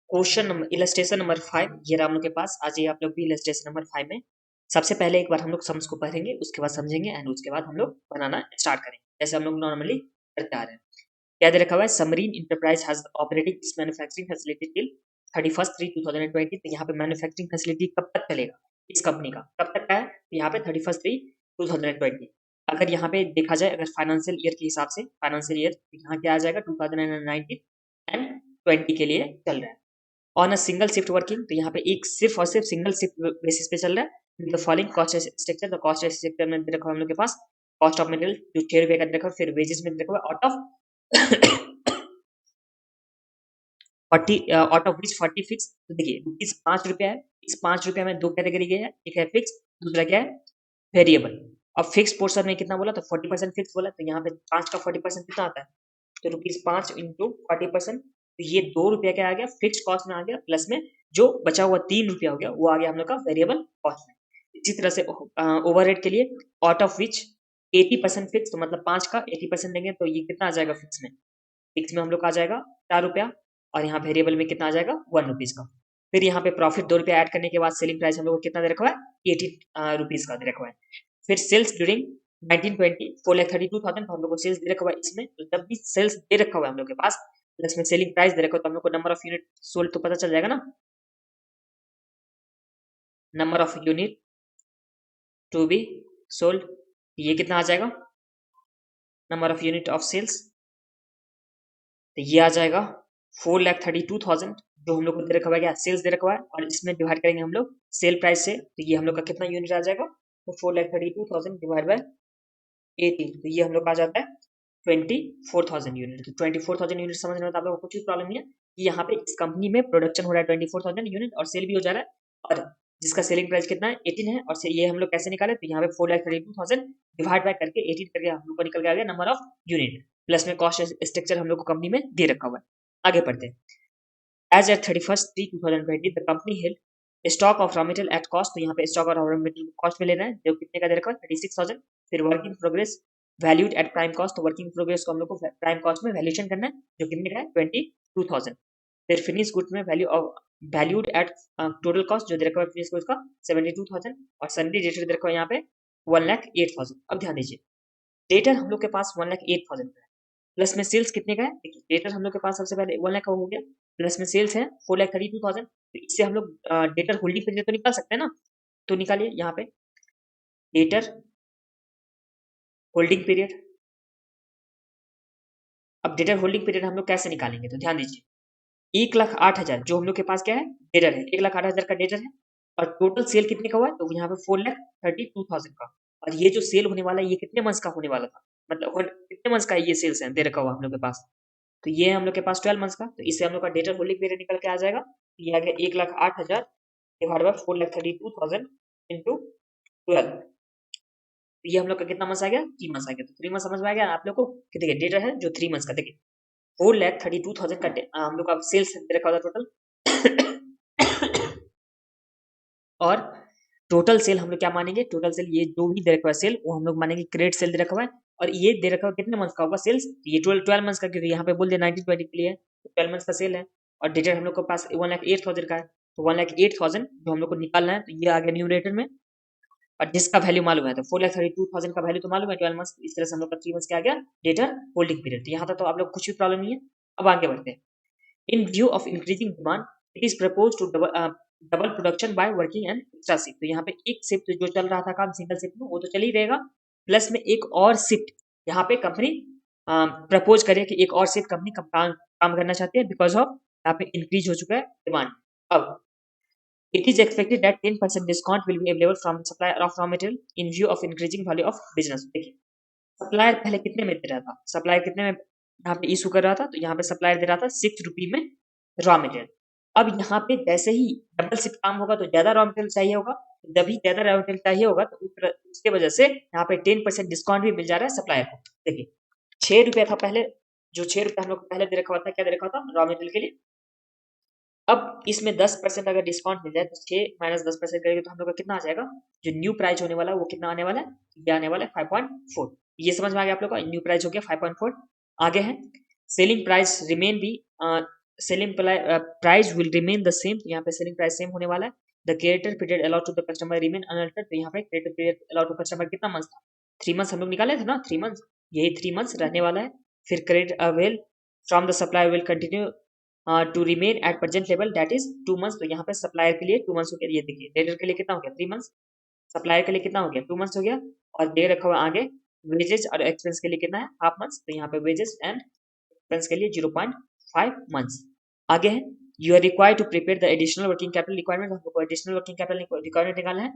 Question number illustration number 5 ये रहा हम लोग के पास। आज ये आप लोग भी इलस्ट्रेशन नंबर 5 में सबसे पहले एक बार हम लोग सम्स को पढ़ेंगे, उसके बाद समझेंगे एंड उसके बाद हम लोग बनाना स्टार्ट करेंगे जैसे हम लोग नॉर्मली करते आ रहे हैं। क्या दे रखा हुआ है? Samreen enterprise has operating this manufacturing facility till 31/3/2020। तो यहाँ पे मैन्युफैक्चरिंग फैसिलिटी कब तक चलेगा इस कंपनी का, कब तक का है? तो यहाँ पे 31/3/2020। अगर यहाँ पे देखा जाए, अगर फाइनेंशियल ईयर के हिसाब से फाइनेंशियल ईयर यहाँ क्या आ जाएगा 2019 एंड 20 के लिए चल रहा है। On a single shift working, तो यहाँ पे एक सिर्फ और सिर्फ सिंगल शिफ्ट बेसिस पे चल रहा है। The following cost structure, the cost structure में दे रखा है हम लोग के पास कॉस्ट ऑफ मटेरियल जो 6 रुपए का दे रखा है, फिर वेजेस में दे रखा है आउट ऑफ विच 40 फिक्स। तो देखिए रुपीज 5 रुपया है, इस 5 रुपया में दो कैटेगरी के हैं, एक है फिक्स, दूसरा क्या है? वेरिएबल। अब फिक्स पोर्शन में कितना बोला? तो 40% फिक्स बोला, तो यहाँ पे 5 का 40% कितना आता है? तो ₹5 इंटू 40%, तो ये 2 रुपया क्या आ गया? फिक्स कॉस्ट में आ गया, प्लस में जो बचा हुआ 3 रुपया हो गया वो आ गया हम लोग का वेरिएबल कॉस्ट में। इसी तरह से ओवरहेड के लिए आउट ऑफ विच 80% फिक्स, तो मतलब 5 का 80% देंगे तो ये कितना आ जाएगा? फिक्स में, फिक्स में हम लोग का आ जाएगा 4 रुपया, और यहाँ वेरिएबल में कितना आ जाएगा? 1 रुपीज का। फिर यहाँ पे प्रॉफिट 2 रुपया ऐड करने के बाद सेलिंग प्राइस हम लोग को कितना दे रखा है? 80 रुपीज का दे रखा है। फिर सेल्स ड्यूरिंग 1920 4,32,000, तो हम लोग को सेल्स दे रखा हुआ है इसमें। तो जब भी सेल्स दे रखा हुआ है हम लोग के पास, प्लस में सेलिंग प्राइस दे रखा हो, तो हम लोग को नंबर ऑफ यूनिट सोल्ड तो पता चल जाएगा ना, number of unit to be sold, ये कितना आ जाएगा? Number of unit of sales, तो ये आ जाएगा 4,32,000 जो हम लोग को दे रखा हुआ है, क्या सेल्स दे रखा हुआ है, और इसमें डिवाइड करेंगे हम लोग सेल प्राइस से, तो ये हम लोग का कितना यूनिट आ जाएगा? तो 4,32,000 डिवाइड बाय 18, तो ये हम लोग का आ जाता है 24,000 यूनिट। तो 24,000 यूनिट समझने में तो आप लोगों को कुछ भी प्रॉब्लम नहीं है कि यहाँ पे इस कंपनी में प्रोडक्शन हो रहा है 24,000 यूनिट और सेल भी हो जा रहा है, और जिसका सेलिंग प्राइस कितना है? 18 है, और ये हम लोग कैसे निकाले? तो यहाँ पे 4,32,000 डिवाइड बाय करके 18 करके हम लोग को निकल के आ गया नंबर ऑफ यूनिट, प्लस में कॉस्ट स्ट्रक्चर हम लोग को कंपनी में दे रखा हुआ है। आगे बढ़ते हैं। As at 31/3/2020 the company held stock of raw material at cost, तो यहाँ पे स्टॉक और रॉ मटेरियल कॉस्ट में ले रहे हैं जो कितने का दे रखा है? 36,000। फिर working progress valued at prime cost, तो वर्किंग प्रोग्रेस को हम लोग को प्राइम कॉस्ट में वैल्यूएशन करना है जो कितने का है? 22,000। फिर फिनिश गुड्स में वैल्यूड एट टोटल कॉस्ट जो दे रखा है फिनिश गुड्स का 72,000, और सन्डी डेटर दे रखा है यहाँ पे 1,08,000। अब ध्यान दीजिए, डेटर हम लोग के पास 1,08,000 का है, प्लस में सेल्स कितने का है? देखिए डेटर हम लोग के पास सबसे पहले 1 लाख का हो गया, प्लस में सेल्स है 4,32,000, तो इससे हम लोग डेटर होल्डिंग पीरियड तो निकाल सकते हैं ना, तो निकालिए यहाँ पे डेटर होल्डिंग पीरियड। अब डेटर होल्डिंग पीरियड हम लोग कैसे निकालेंगे? तो ध्यान दीजिए 1,08,000 जो हम लोग के पास क्या है? डेटर है, 1,08,000 का डेटर है, और टोटल सेल कितने का हुआ है? तो यहाँ पे 4,32,000 का, और ये जो सेल होने वाला है ये कितने मंथ्स का होने वाला था, मतलब कितने मंथ्स का ये सेल्स है दे रखा हुआ हम लोग के पास? तो ये है हम लोग के पास 12 मंथ्स का, तो इससे हम लोग का डेटर होल्डिंग पीरियड निकल के आ जाएगा। ये आ गया 1,08,000 डिवाइड बाय 4,32,000 इंटू 12, तो ये हम लोग का कितना मंथ्स आ गया? 3 मंथ्स आ गया। तो 3 मंथ समझ में आ गया आप लोग को कि देखिए डेटर है जो 3 मंथ्स का। देखिए 4,32,000 का हम लोग का सेल्स दे रखा होता टोटल और टोटल सेल हम लोग क्या मानेंगे? टोटल सेल ये जो भी दे रखा है सेल वो हम लोग मानेंगे क्रेडिट सेल दे रखा हुआ है, और ये दे रखा हुआ कितने मंथ का होगा सेल्स? ये 12 मंथ्स का, क्योंकि यहाँ पे बोल दिया 1920 के लिए तो 12 मंथ्स का सेल है, और डेटर हम लोग के पास 1,08,000 का है, तो 1,08,000 जो हम लोग को निकालना है, तो ये आ गया न्यूमरेटर में, और जिसका वैल्यू मालूम है तो 4,32,000 का वैल्यू तो मालूम है 12 मंथ्स, इस तरह से हम लोग का 3 मंथ्स क्या आ गया? Debtor holding period. तो यहाँ तक तो आप लोग कुछ भी प्रॉब्लम नहीं है। अब आगे बढ़ते हैं। In view of increasing demand it is propose to double production by working and extra shift. तो यहाँ पे एक शिफ्ट जो चल रहा था काम सिंगल शिफ्ट में वो तो चल ही रहेगा, प्लस में एक और शिफ्ट यहाँ पे कंपनी प्रपोज करे कि एक और शिफ्ट कंपनी काम करना चाहती है, बिकॉज ऑफ यहाँ पे इंक्रीज हो चुका है डिमांड। अब it is expected that 10% discount will be available from supplier of raw material in view of increasing value of business। देखिए सप्लायर पहले कितने में दे रहा था? सप्लायर कितने में यहाँ पे इशू कर रहा था? तो यहाँ पे सप्लायर दे रहा था 6 रुपये में रॉ मटेरियल। अब यहाँ पे जैसे ही डबल शिफ्ट काम होगा तो ज्यादा रॉ मटेरियल चाहिए होगा, जब ही ज्यादा रॉ मटेरियल चाहिए होगा तो उसके वजह से यहाँ पे 10% डिस्काउंट भी मिल जा रहा है सप्लायर को। देखिए 6 रुपया था पहले, जो 6 रुपया हम लोग को पहले दे रखा हुआ था, क्या दे रखा था? रॉ मटेरियल के लिए। अब इसमें 10% अगर डिस्काउंट मिल जाए तो 6 माइनस 10% करेंगे तो हम लोग का कितना आ जाएगा? जो न्यू प्राइस होने वाला है वो कितना आने वाला है? ये आने वाला है 5.4। ये समझ में आ गया आप लोग का? न्यू प्राइस हो गया 5.4। आगे है सेलिंग प्राइस रिमेन भी selling price will remain the same, यहाँ पे सेलिंग प्राइस सेम होने वाला है। The creditor period allowed to the customer remain unaltered, तो यहाँ पे creditor period allowed to customer कितना मंथ था, 3 मंथ्स हम लोग निकाले थे ना, 3 मंथ्स, यही 3 मंथ्स रहने वाला है। फिर credit avail from the supplier will continue to remain at present level that is 2 months, तो यहाँ पे सप्लायर के लिए 2 मंथ्स हो गया, ये देखिए क्रेडिटर के लिए कितना हो गया 3 मंथ्स, सप्लायर के लिए कितना हो गया 2 मंथ्स हो गया, और दे रखा हुआ आगे वेजेस और एक्सपेंस के लिए कितना है हाफ मंथ्स, तो यहाँ पे वेजेस एंड एक्सपेंस के लिए 0.5 मंथ्स। आगे है you are required to prepare the additional working capital requirement, हमको एडिशनल वर्किंग कैपिटल रिक्वायरमेंट निकालना है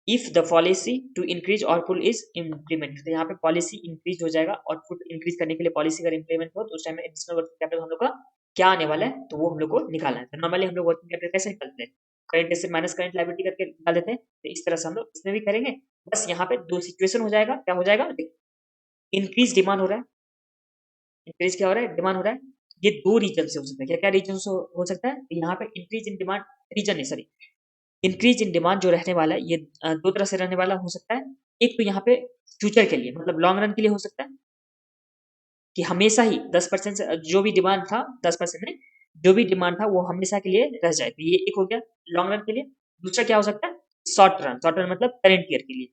if the policy to increase output is implement, तो यहाँ पे पॉलिसी इंक्रीज हो जाएगा, आउटपुट इंक्रीज करने के लिए पॉलिसी अगर इम्प्लीमेंट हो तो उस टाइम में एडिशनल वर्किंग कैपिटल हम लोग का क्या आने वाला है, तो वो हम लोग को निकालना है। तो नॉर्मली हम लोग वर्किंग कैपिटल कैसे निकालते हैं, current asset minus current liability करके निकाल देते हैं, तो इस तरह से हम लोग इसमें भी करेंगे। बस यहाँ पे दो सिचुएशन हो जाएगा, क्या हो जाएगा, इंक्रीज डिमांड हो रहा है, इंक्रीज क्या हो रहा है, डिमांड हो रहा है, ये दो रीजन से हो सकता है, क्या क्या रीजन से हो सकता है, तो यहाँ पे इंक्रीज इन डिमांड, रीजन नहीं सॉरी, इंक्रीज इन डिमांड जो रहने वाला है ये दो तरह से रहने वाला हो सकता है। एक तो यहाँ पे फ्यूचर के लिए मतलब लॉन्ग रन के लिए हो सकता है कि हमेशा ही 10% से जो भी डिमांड था 10% में जो भी डिमांड था वो हमेशा के लिए रह जाए, तो ये एक हो गया लॉन्ग रन के लिए। दूसरा क्या हो सकता है, शॉर्ट रन मतलब करेंट ईयर के लिए,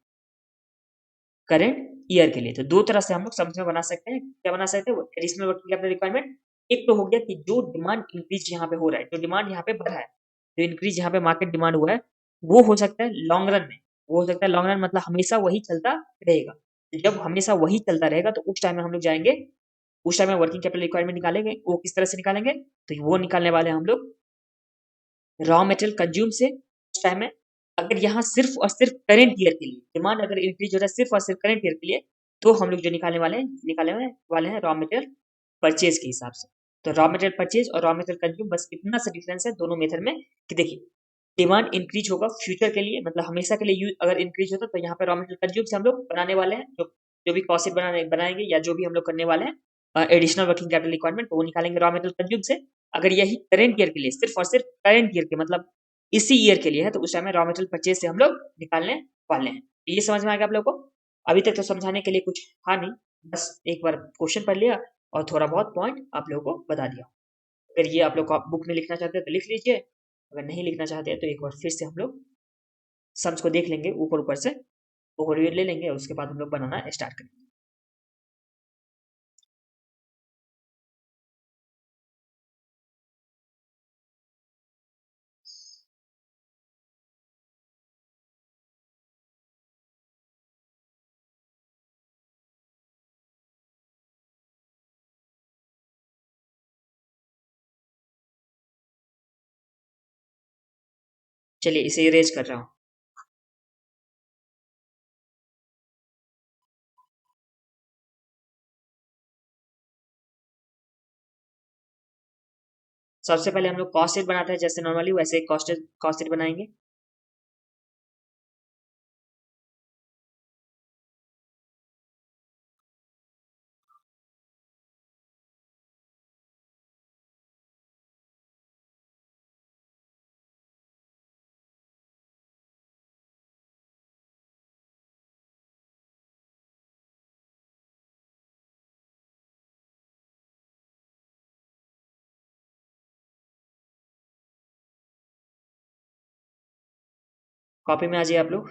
करंट ईयर के लिए, तो दो तरह से हम लोग समझ में बना सकते हैं, क्या बना सकते हैं एडिशनल वर्किंग कैपिटल रिक्वायरमेंट। एक तो हो गया कि जो डिमांड इंक्रीज यहाँ पे हो रहा है, जो डिमांड यहाँ पे बढ़ा है, जो इंक्रीज यहाँ पे मार्केट डिमांड हुआ है वो हो सकता है लॉन्ग रन में, वो हो सकता है लॉन्ग रन मतलब हमेशा वही चलता रहेगा। जब हमेशा वही चलता रहेगा तो उस टाइम में हम लोग जाएंगे, उस टाइम में वर्किंग कैपिटल रिक्वायरमेंट निकालेंगे, वो किस तरह से निकालेंगे, तो वो निकालने वाले हम लोग रॉ मटेरियल कंज्यूम से। उस टाइम में अगर यहाँ सिर्फ और सिर्फ करेंट ईयर के लिए डिमांड अगर इंक्रीज हो रहा है सिर्फ और सिर्फ करेंट ईयर के लिए, तो हम लोग जो निकालने वाले हैं रॉ मटेरियल परचेज के हिसाब से। तो रॉ मटेरियल परचेज और रॉ मटेरियल कंज्यूम बस इतना सा डिफरेंस है दोनों मेथड में कि देखिए डिमांड इंक्रीज होगा फ्यूचर के लिए मतलब हमेशा के लिए यूज अगर इंक्रीज होता तो यहाँ पे रॉ मटेरियल कंज्यूम से हम लोग बनाने वाले हैं जो जो भी कॉस्ट बनाएंगे या जो भी हम लोग करने वाले हैं एडिशनल वर्किंग कैपिटल रिक्वायरमेंट वो निकालेंगे रॉ मटेरियल कंज्यूम से। अगर यही करेंट ईयर के लिए सिर्फ और सिर्फ करेंट ईयर के मतलब इसी ईयर के लिए है तो उस टाइम में रॉ मटेरियल परचेज से हम लोग निकालने वाले हैं। ये समझ में आ गया आप लोग को, अभी तक तो समझाने के लिए कुछ था नहीं, बस एक बार क्वेश्चन पढ़ लिया और थोड़ा बहुत पॉइंट आप लोगों को बता दिया। अगर ये आप लोग को बुक में लिखना चाहते हैं तो लिख लीजिए, अगर नहीं लिखना चाहते हैं तो एक बार फिर से हम लोग सम्स को देख लेंगे ऊपर ऊपर से, ओवरव्यू ले लेंगे और उसके बाद हम लोग बनाना स्टार्ट करेंगे। चलिए इसे इरेज कर रहा हूँ। सबसे पहले हम लोग कॉस्ट शीट बनाते हैं जैसे नॉर्मली वैसे ही कॉस्ट शीट बनाएंगे। कॉपी में आ जाइए आप लोग,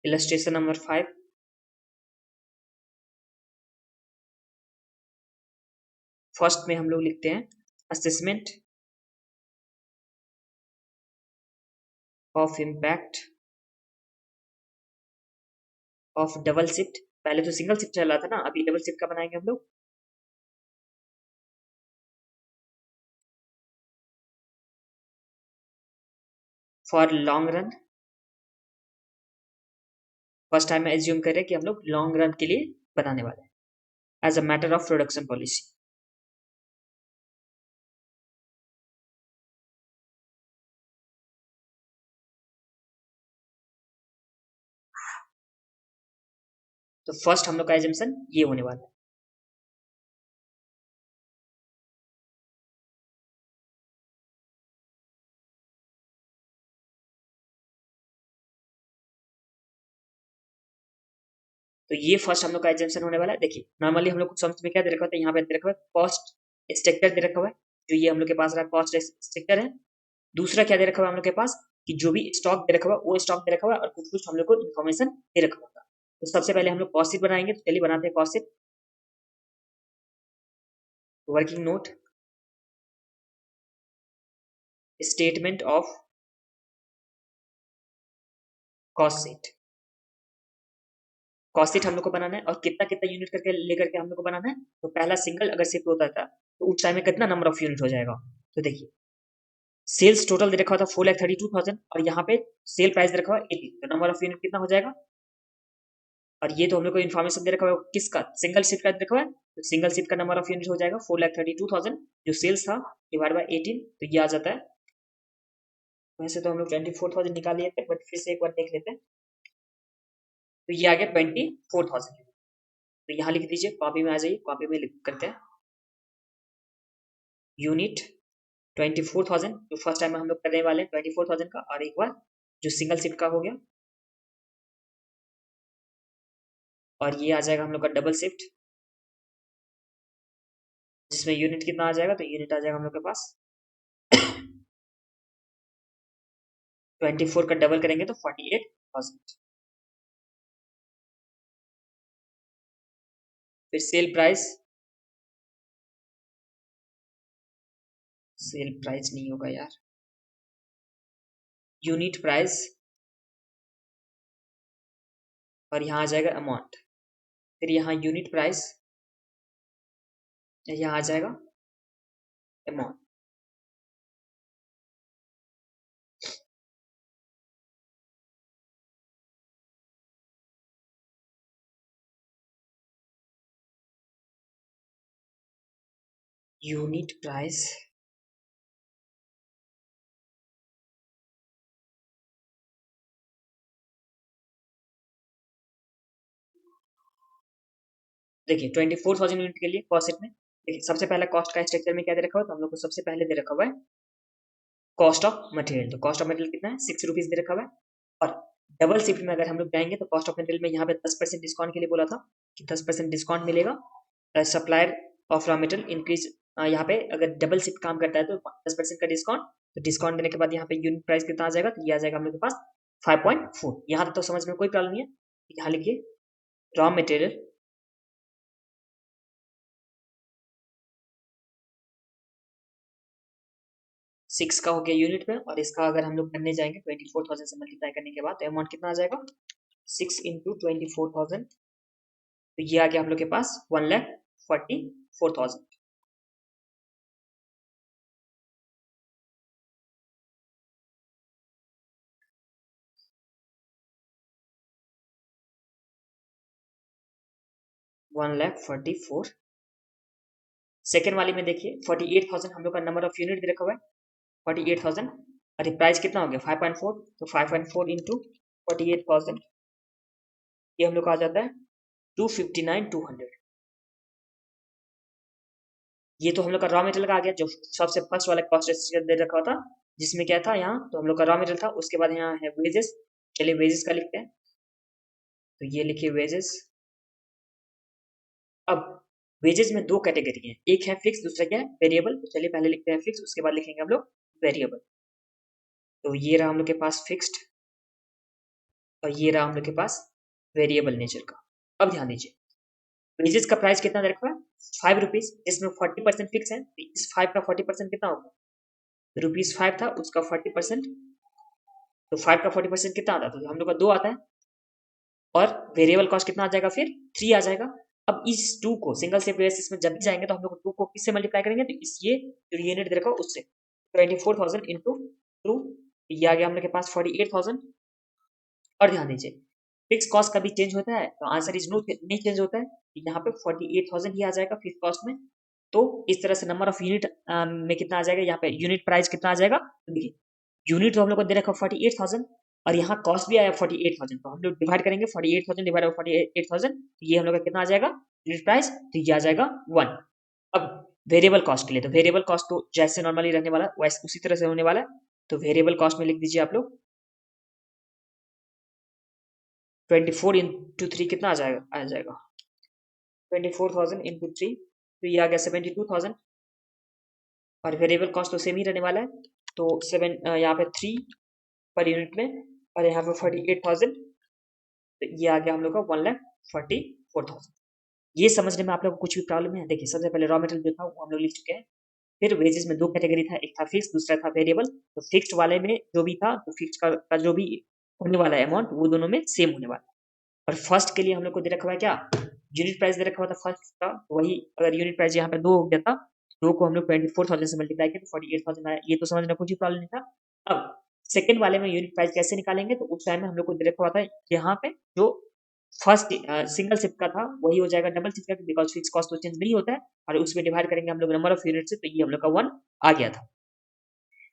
इलस्ट्रेशन नंबर 5। फर्स्ट में हम लोग लिखते हैं assessment of impact of double shift, पहले तो सिंगल शिफ्ट चल रहा था ना, अभी डबल शिफ्ट का बनाएंगे हम लोग। For long run, first time में एज्यूम करें कि हम लोग लॉन्ग रन के लिए बनाने वाले हैं as a matter of production policy. तो फर्स्ट हम लोग का एजम्पशन ये होने वाला है। तो ये फर्स्ट हम लोग का एग्जाम्पशन होने वाला है। देखिए नॉर्मली हम लोग को समझ में क्या दे रखा होता है, यहाँ पे दे रखा हुआ है कॉस्ट स्ट्रक्चर दे रखा हुआ है, जो ये हम लोग के पास रहा कॉस्ट स्ट्रक्चर है। दूसरा क्या दे रखा हुआ है हम लोग के पास कि जो भी स्टॉक दे रखा हुआ है वो स्टॉक दे रखा हुआ है, और कुछ कुछ हम लोग को इन्फॉर्मेशन दे रखा होगा। तो सबसे पहले हम लोग कॉस्ट शीट बनाएंगे, तो चलिए बनाते हैं cost sheet. Working note, statement of cost sheet. Cost sheet हम लोग को बनाना है, और कितना कितना यूनिट करके लेकर के हम लोग को बनाना है। तो पहला सिंगल अगर शिफ्ट होता था तो उस टाइम में कितना नंबर ऑफ यूनिट हो जाएगा। तो देखिए सेल्स टोटल दे रखा हुआ था 4,32,000, और यहाँ पे सेल प्राइस दे रखा हुआ 80, तो नंबर ऑफ यूनिट कितना हो जाएगा। और ये तो हम लोग को इन्फॉर्मेशन दे रखा हुआ है किसका, सिंगल शिफ्ट का दे रखा हुआ है, तो सिंगल शिफ्ट का नंबर ऑफ यूनिट हो जाएगा 4,32,000 जो सेल्स था डिवाइड बाय 18, तो ये आ जाता है। वैसे तो हम लोग 24,000 निकाल लिए थे, बट फिर से एक बार देख लेते हैं। तो ये आ गया 24,000। तो यहाँ लिख दीजिए, कॉपी में आ जाइए, कॉपी में लिख करते हैं यूनिट 24,000, जो फर्स्ट टाइम हम लोग करने वाले हैं 24,000 का, और एक बार जो सिंगल शिफ्ट का हो गया, और ये आ जाएगा हम लोग का डबल शिफ्ट, जिसमें यूनिट कितना आ जाएगा, तो यूनिट आ जाएगा हम लोग के पास 24 का डबल करेंगे तो 48,000। फिर सेल प्राइस, सेल प्राइस नहीं होगा यार, यूनिट प्राइस, और यहाँ आ जाएगा अमाउंट। फिर यहाँ यूनिट प्राइस, यहाँ आ जाएगा अमाउंट। यूनिट प्राइस, देखिए 24,000 यूनिट के लिए कॉस्ट शीट में देखिए सबसे पहला कॉस्ट का स्ट्रक्चर में क्या दे रखा हुआ है, तो हम लोग को सबसे पहले दे रखा हुआ है कॉस्ट ऑफ मटेरियल। तो कॉस्ट ऑफ मटेरियल कितना है, 6 रुपीज दे रखा हुआ है। और डबल शिफ्ट में अगर हम लोग जाएंगे तो कॉस्ट ऑफ मटेरियल में यहाँ पे 10% डिस्काउंट के लिए बोला था कि 10% डिस्काउंट मिलेगा। Supplier of raw material increase, यहाँ पे अगर डबल शिफ्ट काम करता है तो 10% का डिस्काउंट। तो डिस्काउंट देने के बाद यहाँ पे यूनिट प्राइस कितना आ जाएगा, तो ये आ जाएगा हम लोग के पास 5.4। यहाँ तक तो समझ में कोई प्रॉब्लम नहीं है। यहाँ लिखिए रॉ मटेरियल, सिक्स का हो गया यूनिट में, और इसका अगर हम लोग करने जाएंगे 24,000 से मल्टीप्लाई करने के बाद तो अमाउंट कितना आ जाएगा, 6 × 24,000, तो ये आ गया हम लोग के पास 1,44,000। सेकेंड वाली में देखिए 48,000 हम लोग का नंबर ऑफ यूनिट दे रखा हुआ है 48,000, अरे प्राइस कितना हो गया 5.4, तो 5.4 इंटू 48,000, ये हम लोग का आ जाता है 259,200। ये तो हम लोग का रॉ मटेरियल का आ गया, जो सबसे फर्स्ट वाला कॉस्ट स्ट्रक्चर दे रखा था, जिसमें क्या था यहाँ, तो हम लोग का रॉ मटेरियल था। उसके बाद यहाँ है वेजेस, चलिए वेजेस का लिखते हैं, तो ये लिखिए वेजेस। अब वेजेस में दो कैटेगरी है, एक है फिक्स, दूसरा क्या है वेरिएबल। तो चलिए पहले लिखते हैं फिक्स, उसके बाद लिखेंगे हम लोग वेरिएबल। तो ये रहा हम लोग के पास फिक्स्ड, और ये रहा हम लोग के पास वेरिएबल नेचर का। अब ध्यान दीजिए वेजेस का प्राइस कितना दे रखा है, 5 रुपीज, इसमें 40% फिक्स है, तो इस 5 का 40% कितना होगा, ₹5 था, उसका 40%, तो 5 का 40% कितना आता है, तो हम लोग का 2 आता है। और वेरिएबल कॉस्ट कितना आ जाएगा, फिर 3 आ जाएगा। अब इस 2 को सिंगल शिफ्ट बेसिस में जब भी जाएंगे तो हम लोग 2 को किससे मल्टीप्लाई करेंगे, तो इस ये जो यूनिट दे रखा है उससे, 24,000 इंटू 2, ये आ गया हम लोग के पास 48,000। और ध्यान दीजिए फिक्स कॉस्ट कभी चेंज होता है, तो आंसर इज नो, नहीं चेंज होता है। यहाँ पे 48,000 ही आ जाएगा फिक्स कॉस्ट में। तो इस तरह से नंबर ऑफ यूनिट में कितना आ जाएगा, यहाँ पे यूनिट प्राइस कितना आ जाएगा, तो देखिए यूनिट तो हम लोग को दे रखा 48,000, और यहाँ कॉस्ट भी आया 48,000, तो हम लोग डिवाइड करेंगे 48,000 डिवाइड बाई 48,000, ये हम लोग का कितना आ जाएगा यूनिट प्राइस, तो ये आ जाएगा 1। अब वेरिएबल कॉस्ट के लिए, तो वेरिएबल कॉस्ट तो जैसे नॉर्मली रहने वाला वैसे उसी तरह से होने वाला है। तो वेरिएबल कॉस्ट में लिख दीजिए आप लोग 24 into 3 कितना आ जाएगा 24,000 into 3, तो ये आ गया 72,000। और वेरिएबल कॉस्ट तो सेम ही रहने वाला है, तो यहाँ पे 3 पर यूनिट में, और यहाँ पे 48,000, तो ये आ गया हम लोग का 1,44,000। ये समझने में आप लोग को कुछ भी प्रॉब्लम है? देखिए, सबसे पहले रॉ मटेरियल जो था वो हम लोग लिख चुके हैं। फिर वेजेस में दो कैटेगरी था, एक था फिक्स, दूसरा था वेरिएबल। तो फिक्स्ड वाले में जो भी था, तो फिक्स का जो भी होने वाला है अमाउंट, वो दोनों में सेम होने वाला है। और फर्स्ट के लिए हम लोग को दे रखा हुआ है क्या, यूनिट प्राइस दे रखा हुआ था फर्स्ट का, वही अगर यूनिट प्राइस यहाँ पे 2 हो गया था, 2 को हम लोग 24,000 से मल्टीप्लाई किया तो 48,000 आया। ये तो समझना कुछ ही प्रॉब्लम नहीं था। अब सेकंड वाले में यूनिट प्राइस कैसे निकालेंगे, तो उस टाइम में हम लोग को दे रखा हुआ था यहाँ पे जो फर्स्ट सिंगल शिप का था वही हो जाएगा डबल शिप का, बिकॉज फिक्स कॉस्ट तो चेंज नहीं होता है, और उसमें डिवाइड करेंगे हम लोग नंबर ऑफ यूनिट से, तो ये हम लोग का 1 आ गया था।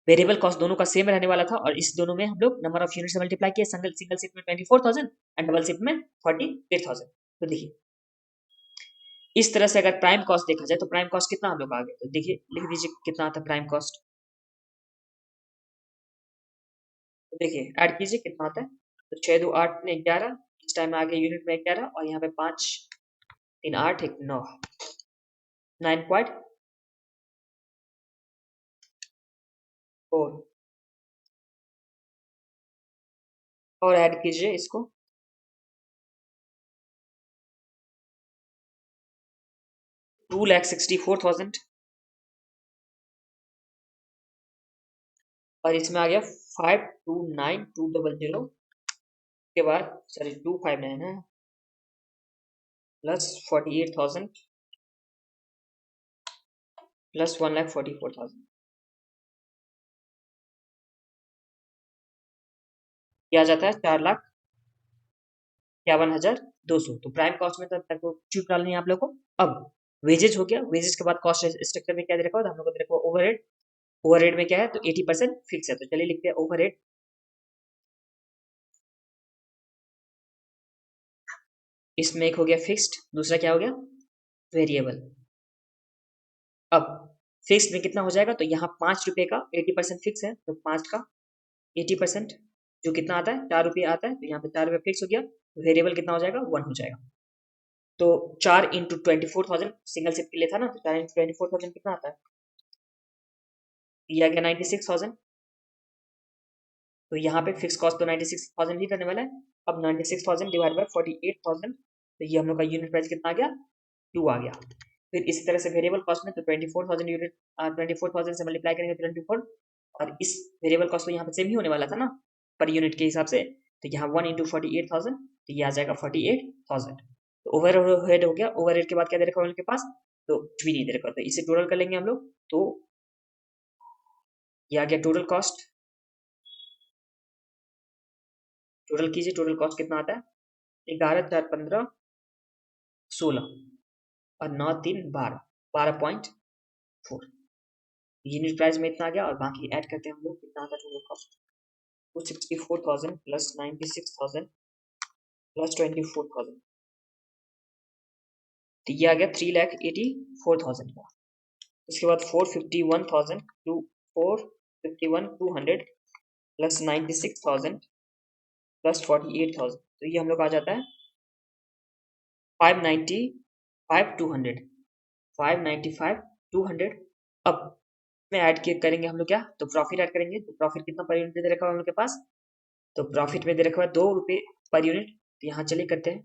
वेरिएबल कॉस्ट दोनों का सेम रहने वाला था, और इस दोनों में हम लोग नंबर ऑफ यूनिट से मल्टीप्लाई किया। सिंगल शिप में 24,000 एंड डबल शिप में 48,000। तो देखिए, इस तरह से अगर प्राइम कॉस्ट देखा जाए तो प्राइम कॉस्ट कितना हम लोग आ गए, तो देखिए लिख दीजिए कितना आता है प्राइम कॉस्ट। तो देखिए ऐड कीजिए कितना आता है, तो 6 2 8 ने 11, इस टाइम में आ गया यूनिट में 11, और यहाँ पे 5 3 8 1 9 9.4, और ऐड कीजिए इसको 2,64,000, और इसमें आ गया 529,200 के बाद, सॉरी 259 है, प्लस 48,000 प्लस 1,44,000, क्या जाता है 4,51,200। तो प्राइम कॉस्ट में तो तक तो कुछ डालनी है आप लोग को। अब वेजेज हो गया, वेजेज के बाद कॉस्ट स्ट्रक्चर में क्या दे रखा है, हम लोग को दे रखा है ओवरहेड। ओवरहेड में क्या है, तो 80% फिक्स है, तो चलिए लिखते हैं ओवरहेड। इसमें एक हो गया फिक्स्ड, दूसरा क्या हो गया वेरिएबल। अब फिक्स में कितना हो जाएगा, तो यहाँ 5 रुपए का 80% फिक्स है, तो 5 का 80% जो कितना आता है 4 रुपये आता है, तो यहाँ पे 4 रुपये फिक्स हो गया। वेरिएबल कितना हो जाएगा 1 हो जाएगा। तो 4 इंटू 24,000 सिंगल शिप के लिए था ना, तो 4 इंटू 24,000 कितना आता है, ये आ गया 96,000। तो यहाँ पे फिक्स कॉस्ट तो 96,000 ही करने वाला है। अब 96,000 डिवाइड बाय 48,000, तो ये हम लोग का यूनिट प्राइस कितना आ गया 2 आ गया। फिर इसी तरह से वेरिएबल कॉस्ट में तो 24,000 यूनिट 24,000 से मल्टीप्लाई करेंगे 24, और इस वेरिएबल कॉस्ट तो यहाँ पे सेम ही होने वाला था ना पर यूनिट के हिसाब से, तो यहाँ 1 इंटू 48,000, तो ये आ जाएगा 48,000। तो ओवर हेड हो गया। ओवर हेड के बाद क्या दे रखा है उनके पास, तो कुछ भी नहीं दे रखा, तो इसे टोटल कर लेंगे हम लोग, तो ये आ गया टोटल कॉस्ट। टोटल कीजिए, टोटल कॉस्ट कितना आता है 11 4 15 16 और 9 3 12 12.4। यूनिट प्राइस में इतना आ गया, और बाकी ऐड करते हैं हम लोग कितना आता है टोटल कॉस्ट, 264,000 प्लस 96,000 प्लस 24,000, तो ये आ गया 3,84,000 का। उसके बाद 451,000 टू 451,200 प्लस 96,000 प्लस 48,000, तो ये हम लोग आ जाता है 595,200 595,200। अब में ऐड करेंगे हम लोग क्या, तो प्रॉफिट ऐड करेंगे। तो प्रॉफिट कितना पर यूनिट दे रखा है हम लोग के पास, तो प्रॉफिट में दे रखा है 2 रुपये पर यूनिट। तो यहाँ चलिए करते हैं,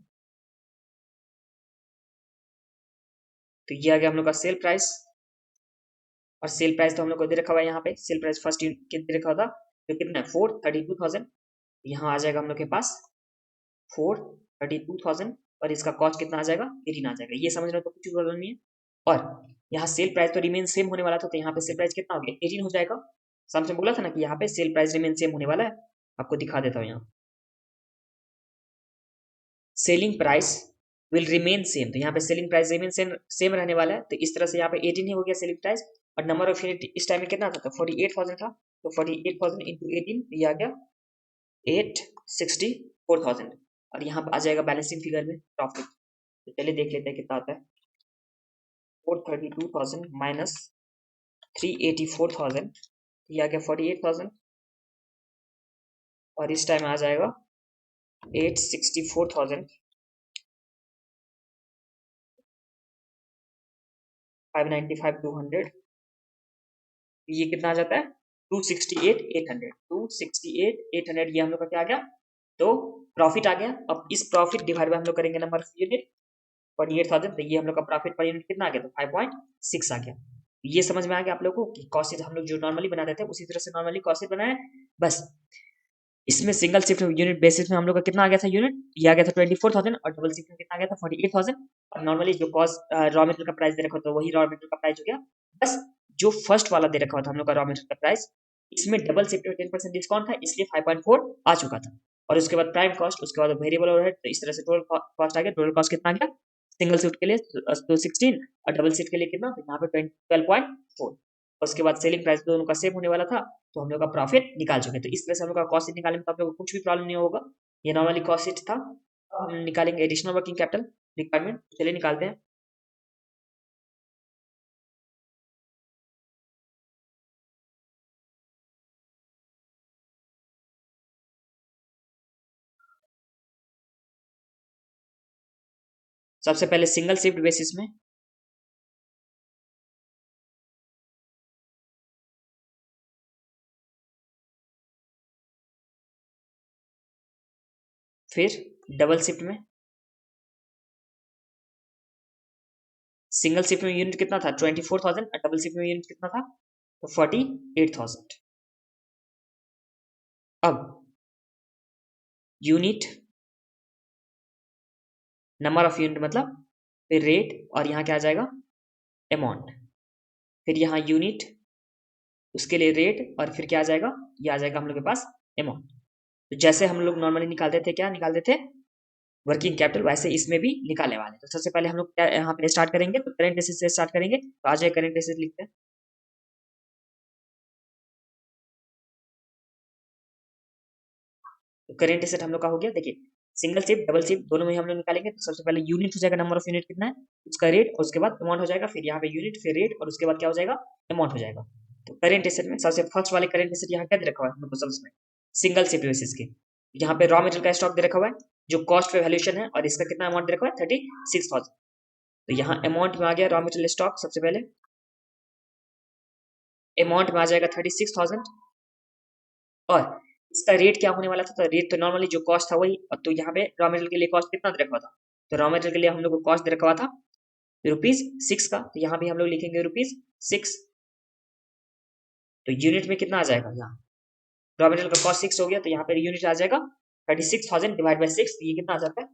तो ये आ गया हम लोग का सेल प्राइस। और सेल प्राइस तो हम लोग को दे रखा हुआ है यहाँ पे, सेल प्राइस फर्स्ट यूनिट दे रखा था जो कितना है 432,000। यहाँ आ जाएगा हम लोग के पास 432,000, और इसका कॉस्ट कितना आ जाएगा 18 आ जाएगा। ये समझना तो कुछ प्रॉब्लम नहीं है। और यहाँ सेल प्राइस तो रिमेन सेम होने वाला था, तो यहाँ पे सेल प्राइस कितना हो गया 18 हो जाएगा। सामने बोला था ना कि यहाँ पे सेल प्राइस रिमेन सेम होने वाला है, आपको दिखा देता हूँ यहाँ selling price will remain same, तो यहाँ पे सेलिंग प्राइस रिमेन सेम रहने वाला है। तो इस तरह से यहाँ पे 18 ही हो गया सेलिंग प्राइस, और नंबर ऑफ यूनिट इस टाइम में कितना था, तो 48,000 था, तो 48,000 इंटू 18 ये आ गया 864,000, और यहाँ पे आ जाएगा बैलेंसिंग फिगर में प्रॉफिट। तो चलिए देख लेते हैं कितना आता है, 432,000 माइनस 384,000, ये आ गया 48,000, और इस टाइम आ जाएगा 864,595 200, ये कितना आ जाता है 268,800, 268,800 ये हम लोग का क्या आ गया, तो प्रॉफिट आ गया। अब इस प्रॉफिट डिवाइड बाय हम लोग करेंगे नंबर ऑफ यूनिट 48,000, तो ये हम लोग का प्रॉफिट पर यूनिट कितना आ गया, तो 5.6 आ गया। ये समझ में आ गया आप लोगों को कि कॉस्ट शीट हम लोग जो नॉर्मली बनाते थे उसी तरह से नॉर्मली कॉस्ट शीट बनाए, बस इसमें सिंगल शिफ्ट यूनिट बेसिस में हम लोग का कितना आ गया था यूनिट, ये आ गया था 24,000, और डबल शिफ्ट में कितना आ गया था 48,000। और नॉर्मली जो कॉस्ट रॉ मटेरियल का प्राइस दे रखा था वही रॉ मटेरियल का प्राइस हो गया। बस जो फर्स्ट वाला दे रखा था हम लोग का रॉ मटेरियल का प्राइस, इसमें डबल शिफ्ट में 10% डिस्काउंट था इसलिए 5.4 आ चुका था। और उसके बाद प्राइम कॉस्ट, उसके बाद वेरिएबल ओवरहेड, तो इस तरह से टोटल कॉस्ट आ गया। टोटल कॉस्ट कितना आ गया सिंगल शिफ्ट के लिए तो 16, और डबल शिफ्ट के लिए कितना, तो यहाँ पे 12.4। उसके बाद सेलिंग प्राइस दोनों का सेम होने वाला था, तो हम लोग का प्रॉफिट निकाल चुके। तो इस तरह से हम लोग का कॉस्ट शीट निकालने में तो आप लोगों को कुछ भी प्रॉब्लम नहीं होगा। ये नॉर्मली कॉस्ट शीट था। हम निकालेंगे एडिशनल वर्किंग कैपिटल रिक्वायरमेंट, चलिए निकालते हैं। सबसे पहले सिंगल शिफ्ट बेसिस में, फिर डबल शिफ्ट में, सिंगल शिफ्ट में यूनिट कितना था 24,000, और डबल शिफ्ट में यूनिट कितना था, तो 48,000। अब यूनिट, नंबर ऑफ यूनिट मतलब, फिर रेट, और यहाँ क्या आ जाएगा अमाउंट, फिर यहाँ यूनिट, उसके लिए रेट, और फिर क्या आ जाएगा, ये आ जाएगा हम लोग के पास अमाउंट। तो जैसे हम लोग नॉर्मली निकालते थे, क्या निकालते थे वर्किंग कैपिटल, वैसे इसमें भी निकालने वाले। तो सबसे पहले हम लोग क्या यहाँ पे स्टार्ट करेंगे, तो करेंट एसेट से स्टार्ट करेंगे। तो आ जाए करेंट एसेट लिखते हैं। तो करेंट एसेट हम लोग का हो गया। देखिए सिंगल शिफ्ट डबल शिफ्ट दोनों में हम लोग निकालेंगे। तो सबसे पहले यूनिट हो जाएगा, नंबर ऑफ यूनिट कितना है उसका रेट, और उसके बाद अमाउंट हो जाएगा, फिर यहाँ पे यूनिट, फिर रेट, और उसके बाद क्या हो जाएगा अमाउंट हो जाएगा। तो करेंट एसेट में सबसे फर्स्ट वाले करेंट एसेट यहाँ क्या दे रखा हुआ है हम लोग को सबसे में, सिंगल शिफ्ट बेसिस के। यहाँ पे रॉ मटेरियल का स्टॉक दे रखा हुआ है जो कॉस्ट पे वैल्यूएशन है, और इसका कितना अमाउंट दे रखा हुआ है 36,000। तो यहाँ अमाउंट में आ गया रॉ मटेरियल स्टॉक, सबसे पहले अमाउंट में आ जाएगा 36,000, और इसका रेट क्या होने वाला था, तो रेट तो नॉर्मली जो कॉस्ट था वही। तो यहाँ पे रॉ मटेरियल के लिए कॉस्ट कितना दे रखा हुआ था, तो रॉ मटेरियल के लिए हम लोग को कॉस्ट दे रखा हुआ था ₹6 का। तो यहाँ भी हम लोग लिखेंगे ₹6। तो यूनिट में कितना आ जाएगा, यहाँ रॉ मटेरियल का कॉस्ट 6 हो गया, तो यहाँ पे यूनिट आ जाएगा 36,000 डिवाइड बाई 6, ये कितना आ जाता है,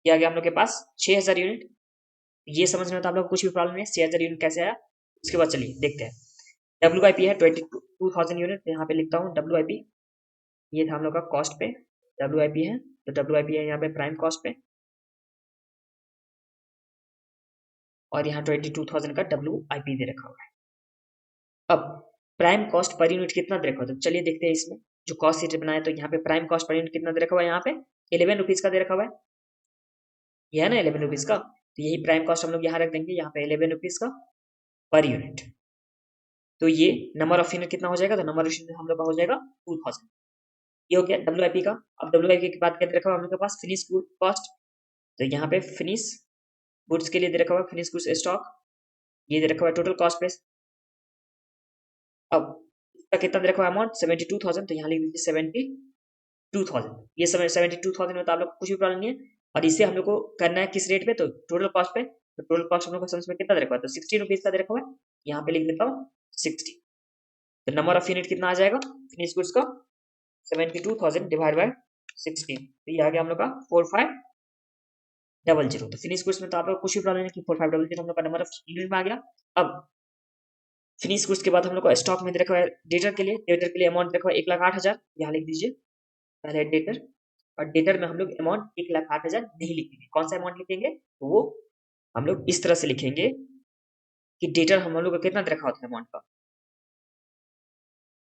ये आ गया हम लोग के पास 6,000 यूनिट। ये समझने में तो आप लोग को कुछ भी प्रॉब्लम नहीं है, 6,000 यूनिट कैसे आया। उसके बाद चलिए देखते हैं। WIP है 22,000 यूनिट, यहाँ पे लिखता हूँ WIP, ये था हम लोग का कॉस्ट पे WIP है, तो WIP है यहाँ पे प्राइम कॉस्ट पे, और यहाँ 22,000 का WIP दे रखा हुआ है। अब प्राइम कॉस्ट पर यूनिट कितना दे रखा हुआ है, तो चलिए देखते हैं इसमें जो कॉस्ट शीट बनाया। तो यहाँ पे प्राइम कॉस्ट पर यूनिट कितना दे रखा हुआ है, यहाँ पे 11 रुपीज का दे रखा हुआ है, ये है ना 11 रुपीज का। तो यही प्राइम कॉस्ट हम लोग यहाँ रख देंगे, यहाँ पे 11 रुपीज का पर यूनिट। तो ये नंबर ऑफ यूनिट कितना हो जाएगा, तो नंबर ऑफ यूनिट हम लोग का हो जाएगा 2000। ये हो गया WIP का। अब WIP की बात करते रखा हुआ हम लोग के पास फिनिश गुड कॉस्ट। तो यहाँ पे फिनिश गुड्स के लिए दे रखा हुआ फिनिश गुड्स स्टॉक, ये दे रखा हुआ टोटल कॉस्ट पे। अब इसका कितना दे रखा हुआ अमाउंट 72,000, तो यहाँ लिख दीजिए 72,000। ये समय 72,000 में तो आप लोग को कुछ भी प्रॉब्लम नहीं है। और इसे हम लोग को करना है किस रेट पे, तो टोटल कॉस्ट पे। तो टोटल कॉस्ट हम लोग को समझ में कितना दे रखा हुआ है, तो 60 रुपीज का दे रखा हुआ है, यहाँ पे लिख देता हूँ 60। तो नंबर ऑफ यूनिट कितना आ जाएगा फिनिश गुड्स का 72,000 डिवाइड बाय 60, तो ये आ गया हम लोग का 4500। तो फिनिश गुड्स में तो आप लोग कुछ भी प्रॉब्लम नहीं कि 4500 हम लोग का नंबर ऑफ यूनिट में आ गया। अब फिनिश गुड्स के बाद हम लोग को स्टॉक में दे रखा है डेटर के लिए। डेटर के लिए अमाउंट दे रखा है 1,08,000, यहाँ लिख दीजिए पहले डेटर। और डेटर में हम लोग अमाउंट 1,08,000 नहीं लिखेंगे। कौन सा अमाउंट लिखेंगे, तो वो हम लोग इस तरह से लिखेंगे कि डेटर हम लोग का कितना दे रखा होता है अमाउंट का।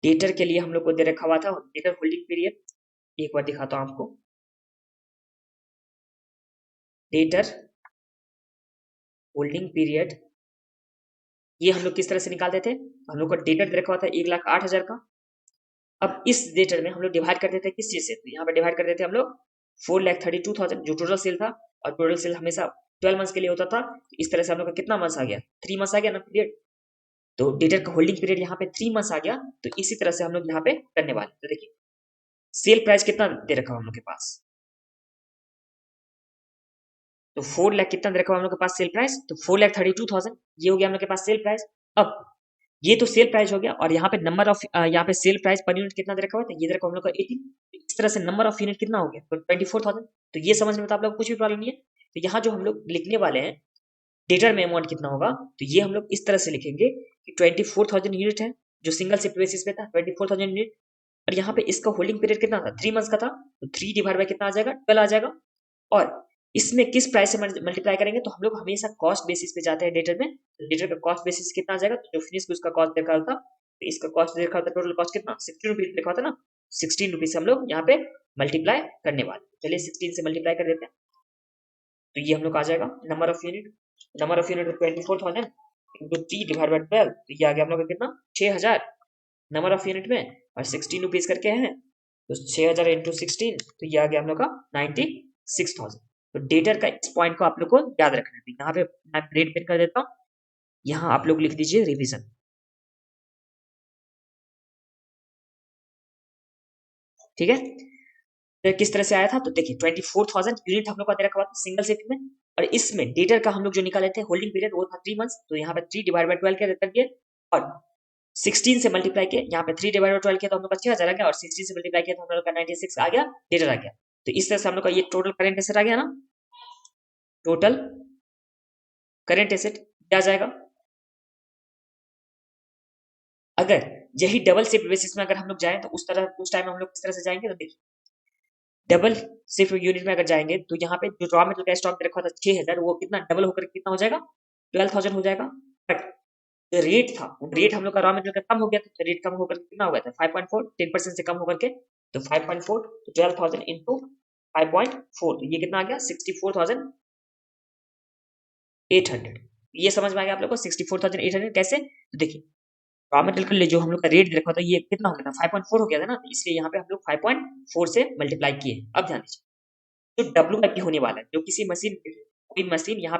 डेटर के लिए हम लोग को दे रखा हुआ था डेटर होल्डिंग पीरियड, एक बार दिखाता हूँ आपको। डेटर होल्डिंग पीरियड, ये हम लोग किस तरह से निकालते थे, हम लोग का डेटर दे रखा हुआ था 1,08,000 का, अब इस डेटर में हम लोग डिवाइड कर देते हैं किस चीज से, तो यहाँ पे डिवाइड कर देते हैं हम लोग 4,32,000 जो टोटल सेल था, और टोटल सेल हमेशा 12 मंथ्स के लिए होता था। इस तरह से हम लोग का कितना मंथ्स आ गया, 3 मंथ्स आ गया ना पीरियड। तो डेटर का होल्डिंग पीरियड यहाँ पे 3 मंथ्स आ गया। तो इसी तरह से हम लोग यहाँ पे करने वाले। तो देखिए सेल प्राइस कितना दे रखा है हम लोग के पास, तो 4 लाख कितना दे रखा है हम लोग के पास सेल प्राइस, तो 4,32,000 ये हो गया हम लोग के पास सेल प्राइस। अब ये तो सेल प्राइस हो गया, और यहाँ पे नंबर ऑफ यहाँ पे सेल प्राइस पर यूनिट कितना दे रखा हुआ है, ये दे रखा हम लोग का 18। इस तरह से नंबर ऑफ यूनिट कितना हो गया, तो 24,000। तो ये समझ में तो आप लोग कुछ भी प्रॉब्लम नहीं है। तो यहाँ जो हम लोग लिखने वाले हैं डेटर में अमाउंट कितना होगा, तो ये हम लोग इस तरह से लिखेंगे कि 24,000 यूनिट है जो सिंगल शिफ्ट बेसिस पे था, 24,000 यूनिट। और यहाँ पे इसका होल्डिंग पीरियड कितना था, 3 मंथ्स का था, तो 3 डिवाइड बाय कितना आ जाएगा, 12 आ जाएगा। और इसमें किस प्राइस से मल्टीप्लाई करेंगे, तो हम लोग हमेशा कॉस्ट बेसिस पे जाते हैं डेटर में। तो डेटर का कॉस्ट बेसिस कितना आ जाएगा, तो जो फिनिश उसका कॉस्ट देखा था, तो इसका कॉस्ट देखा था, टोटल कॉस्ट कितना 16 रुपीज लिखा था ना, 16 रुपीज से हम लोग यहाँ पे मल्टीप्लाई करने वाले। चलिए 16 से मल्टीप्लाई कर देते हैं, तो ये हम लोग आ जाएगा number of unit. Number of unit 24,000 into 3 divide by 12, तो ये आ गया हम लोग का कितना 6,000 नंबर ऑफ यूनिट में, और 16 रुपीज करके हैं, तो 6,000 इंटू 16, तो ये आ गया हम लोग का 96,000। तो डेटर का इस पॉइंट को आप लोग को याद रखना है। यहाँ पे मैं ग्रेड पिन कर देता हूँ, यहाँ आप लोग लिख दीजिए रिवीजन। ठीक है, तो किस तरह से आया था, तो देखिए 24,000 यूनिट हम लोग का दे रखा हुआ था सिंगल शिफ्ट में, और इसमें डेटर का हम लोग जो निकाले थे होल्डिंग पीरियड वो था 3 मंथ्स। तो यहाँ पे 3 डिवाइड बाय 12 के करके, और 16 से मल्टीप्लाई किया, यहाँ पे 3 डिवाइड बाय 12 किया तो हम लोग का 6,000 आ गया, और 16 से मल्टीप्लाई किया तो हम लोग का 96 आ गया, डेटर आ गया। तो इस तरह से हम लोग का ये टोटल करेंट एसेट आ गया ना, टोटल करेंट एसेट क्या जाएगा। अगर यही डबल शिफ्ट बेसिस में अगर हम लोग जाएं तो उस टाइम हम लोग किस तरह से जाएंगे, तो देखिए डबल शिफ्ट यूनिट में अगर जाएंगे तो यहाँ पे जो रॉ मेटेरियल का स्टॉक रखा था 6,000, वो कितना डबल होकर कितना हो जाएगा, 12,000 हो जाएगा। बट रेट था, रेट हम लोग का रॉ मेटेरियल का कम हो गया था, तो रेट कम होकर कितना हो गया था 5.4, 10% से कम होकर के, तो 5.4 तो 12,000 इंटू 5.4, तो ये कितना आ गया 64,800। ये समझ में आ गया आप लोग को 64,800 कैसे, तो देखिए रॉ मटेरियल के लिए जो हम लोग का रेट रखा था ये कितना हो गया था 5.4 हो गया था ना, तो इसलिए यहाँ पे हम लोग 5.4 से मल्टीप्लाई किए। अब ध्यान दीजिए जो WIP होने वाला है, जो किसी मशीन कोई मशीन यहाँ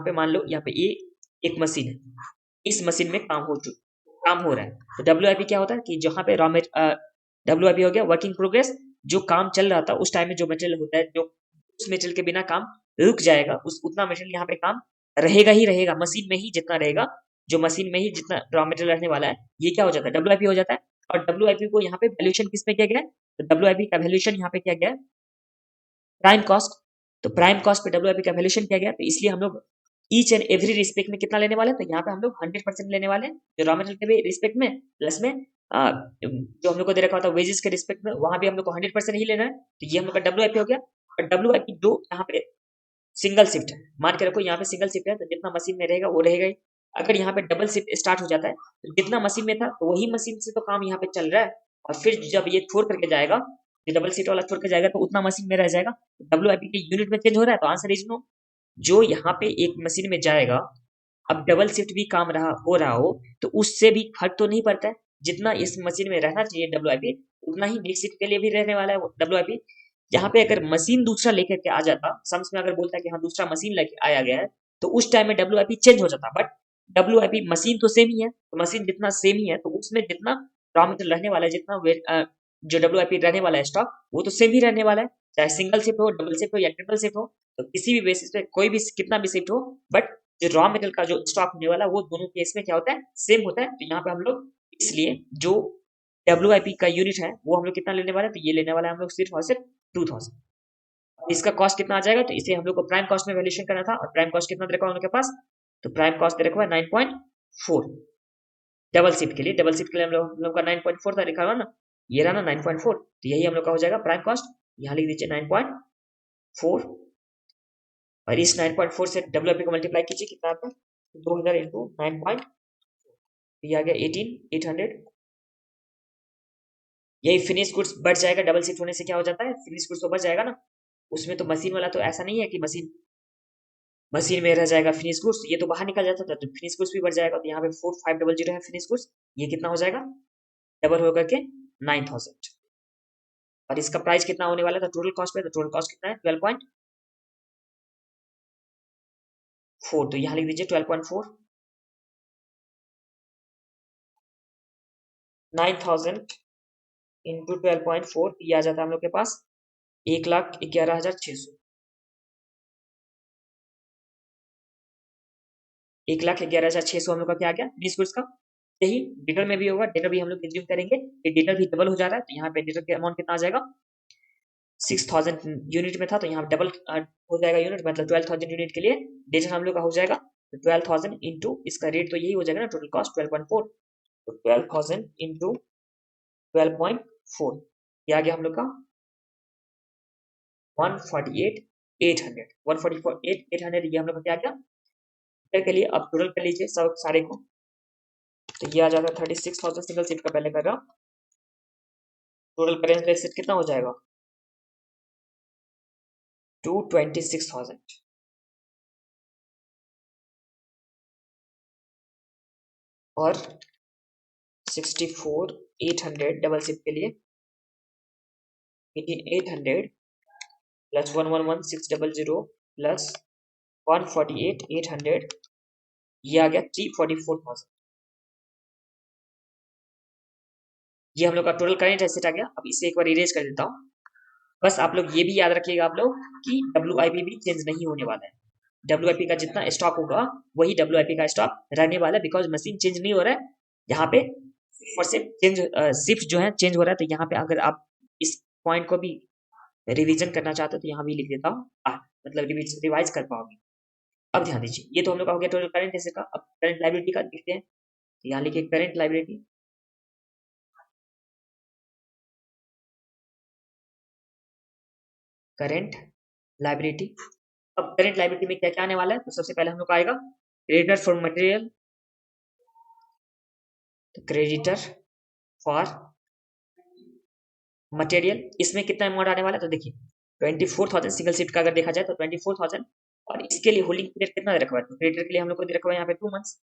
पे मान लो यहाँ पे एक मशीन है, इस मशीन में काम हो रहा है, तो WIP क्या होता है कि जहाँ पे WIP हो गया वर्किंग प्रोग्रेस, जो काम चल रहा था उस टाइम में जो मटेरियल होता है, जो उस मटेरियल के बिना काम रुक जाएगा, उस उतना मटेरियल यहाँ पे काम रहेगा ही रहेगा, मशीन में ही जितना रहेगा, जो मशीन में ही जितना रॉ मटेरियल रहने वाला है, ये क्या हो जाता है WIP हो जाता है। और WIP को यहाँ पे वैल्यूएशन किस पे किया गया है, तो WIP का वैल्यूएशन यहाँ पे किया गया है प्राइम कॉस्ट। तो प्राइम कॉस्ट पे WIP का वैल्यूएशन किया गया, तो इसलिए हम लोग ईच एंड एवरी रिस्पेक्ट में कितना लेने वाले हैं, तो यहाँ पे हम लोग 100% लेने वाले हैं, जो रॉ मटेरियल के भी रिस्पेक्ट में, प्लस में जो हम लोग को दे रखा होता है वेजेस के रिस्पेक्ट में, वहां भी हम लोग को 100% ही लेना है। तो ये हम लोग का WIP हो गया। और WIP जो यहाँ पे सिंगल शिफ्ट है, मान के रखो यहाँ पे सिंगल शिफ्ट है, तो जितना मशीन में रहेगा वो रहेगा ही। अगर यहाँ पे डबल शिफ्ट स्टार्ट हो जाता है तो जितना मशीन में था तो वही मशीन से तो काम यहाँ पे चल रहा है, और फिर जब ये छोड़ करके जाएगा, ये डबल शिफ्ट वाला छोड़ के जाएगा, तो उतना मशीन में रह जाएगा। WIP के यूनिट में चेंज हो रहा है, तो आंसर इज नो। जो यहाँ पे एक मशीन में जाएगा, अब डबल शिफ्ट भी काम हो रहा हो तो उससे भी फर्क तो नहीं पड़ता है, जितना इस मशीन में रहना चाहिए WIP उतना ही नेक्स्ट शिफ्ट के लिए भी रहने वाला है WIP। यहाँ पे अगर मशीन दूसरा लेकर के आ जाता, सम्स में अगर बोलता है कि हाँ दूसरा मशीन लेके आया गया है, तो उस टाइम में WIP चेंज हो जाता। बट WIP मशीन तो सेम ही है, तो मशीन जितना सेम ही है तो उसमें जितना रॉ मटेरियल रहने वाला है, जितना जो WIP रहने वाला है स्टॉक, वो तो सेम ही रहने वाला है, चाहे सिंगल शिफ्ट हो, डबल शिफ्ट हो या ट्रिपल शिफ्ट हो। तो किसी भी बेसिस पे कोई भी कितना भी शिफ्ट हो, बट जो रॉ मटेरियल का जो स्टॉक होने वाला है वो दोनों केस में क्या होता है, सेम होता है। तो यहाँ पे हम लोग इसलिए जो WIP का यूनिट है वो हम लोग कितना लेने वाले हैं, तो ये लेने वाला है हम लोग सिर्फ और सिर्फ 2,000। इसका कॉस्ट कितना आ जाएगा, तो इसे हम लोग को प्राइम कॉस्ट में वैल्यूएशन करना था, और प्राइम कॉस्ट कितना दे रखा है उनके पास, तो प्राइम कॉस्ट दे रखा है 9.4। डबल शिफ्ट के लिए हम लोग का 9.4 था लिखा हुआ ना, ये रहा ना 9.4, तो यही हम लोग का हो जाएगा प्राइम कॉस्ट। यहाँ लिख दीजिए 9.4, और इस 9.4 से WIP को मल्टीप्लाई कीजिए, कितना आता है 2,000 इंटू 9. ये आ गया 18,800। यही फिनिश गुड्स बढ़ जाएगा, डबल शिफ्ट होने से क्या हो जाता है फिनिश गुड्स तो बढ़ जाएगा ना, उसमें तो मशीन वाला तो ऐसा नहीं है कि मशीन में रह जाएगा फिनिश गुड्स, ये तो बाहर निकल जाता था, तो फिनिश गुड्स भी बढ़ जाएगा। तो यहाँ पे 4500 है फिनिश गुड्स, ये कितना हो जाएगा डबल होकर के 9,000 और इसका प्राइस कितना होने वाला था टोटल कॉस्ट पे, तो टोटल कॉस्ट कितना है 12.4, तो यहाँ लिख दीजिए 12.4, 9,000 इंटू 12.4, ये आ जाता है हम लोग के पास 1,11,600, 1,11,600 हम लोग का क्या आ गया फिनिश गुड्स का। यही डेटर में भी होगा, डेटर भी हम लोग कंज्यूम करेंगे, ये डेटर भी डबल हो जा रहा है, तो यहाँ पे डेटर का अमाउंट कितना आ जाएगा 6,000 यूनिट में था, तो यहाँ डबल हो जाएगा यूनिट, मतलब 12,000 यूनिट के लिए डेटर हम लोग का हो जाएगा, तो 12,000 इंटू इसका रेट तो यही हो जाएगा ना टोटल कॉस्ट 12.4, तो 12,000 इंटू 12.4 ये आ गया हम लोग का 148,800, 148,800 ये हम लोग का क्या आ गया के लिए। अब टोटल कर लीजिए सब सारे को, तो ये आ जाता है 36,000 सिंगल सीट का पहले कर रहा हूँ, टोटल करेंट रेट कितना हो जाएगा 226,000 और 64,800 डबल सिप के लिए 18,800 प्लस 111,600 प्लस 148,800 ये आ गया 344,000, ये हम लोग का टोटल करेंट एसेट आ गया। अब इसे एक बार इरेज कर देता हूँ, बस आप लोग ये भी याद रखिएगा आप लोग कि WIP भी चेंज नहीं होने वाला है, WIP का जितना स्टॉक होगा वही WIP का स्टॉक रहने वाला है, बिकॉज मशीन चेंज नहीं हो रहा है यहाँ पे, और सिर्फ चेंज शिफ्ट जो है चेंज हो रहा है, तो यहाँ पे अगर आप इस पॉइंट को भी रिवीजन करना चाहते हो तो यहाँ भी लिख देता हूँ, मतलब रिवाइज कर पाओगे। अब ध्यान दीजिए, ये तो हम लोग का हो गया टोटल करंट एसेट का। अब करंट लायबिलिटी का देखते हैं, यहाँ लिखिए करंट लायबिलिटी, करंट लायबिलिटी। अब करंट लायबिलिटी में क्या क्या आने वाला है, तो सबसे पहले हम लोग का आएगा क्रेडिटर फॉर मटेरियल, तो क्रेडिटर फॉर मटेरियल इसमें कितना अमाउंट आने वाला है, तो देखिए 24,000 सिंगल सीट का अगर देखा जाए तो 24,000, और इसके लिए होल्डिंग पीरियड कितना दे रखा है, तो क्रेडिटर के लिए हम लोग को दे रखा है यहाँ पे 2 मंथ्स,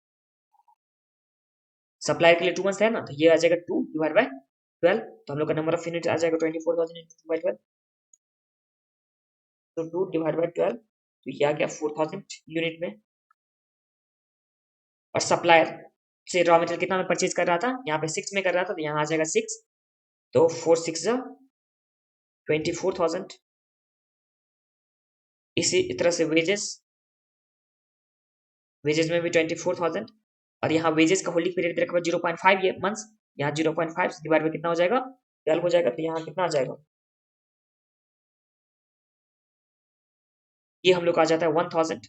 सप्लायर के लिए 2 मंथ्स है ना, तो ये आ जाएगा 2 डिवाइड बाय 12, तो हम लोग का नंबर ऑफ यूनिट आ जाएगा 24,000 इंटू 2 बाई 12, तो 2 डिवाइड बाय 12, तो ये आ गया 4,000 यूनिट में। और सप्लायर से रॉ मटेरियल कितना में परचेज कर रहा था, यहाँ पे 6 में कर रहा था, तो यहाँ आ जाएगा 6, तो 4 6 24,000। इसी तरह से वेजेस, वेजेस में भी 24,000, और यहाँ वेजेस का होल्डिंग पीरियड रखा 0.5 ये मंथ्स, यहाँ 0.5 डिवाइड में कितना हो जाएगा 12 हो जाएगा, तो यहाँ कितना आ जाएगा, ये हम लोग आ जाता है 1,000।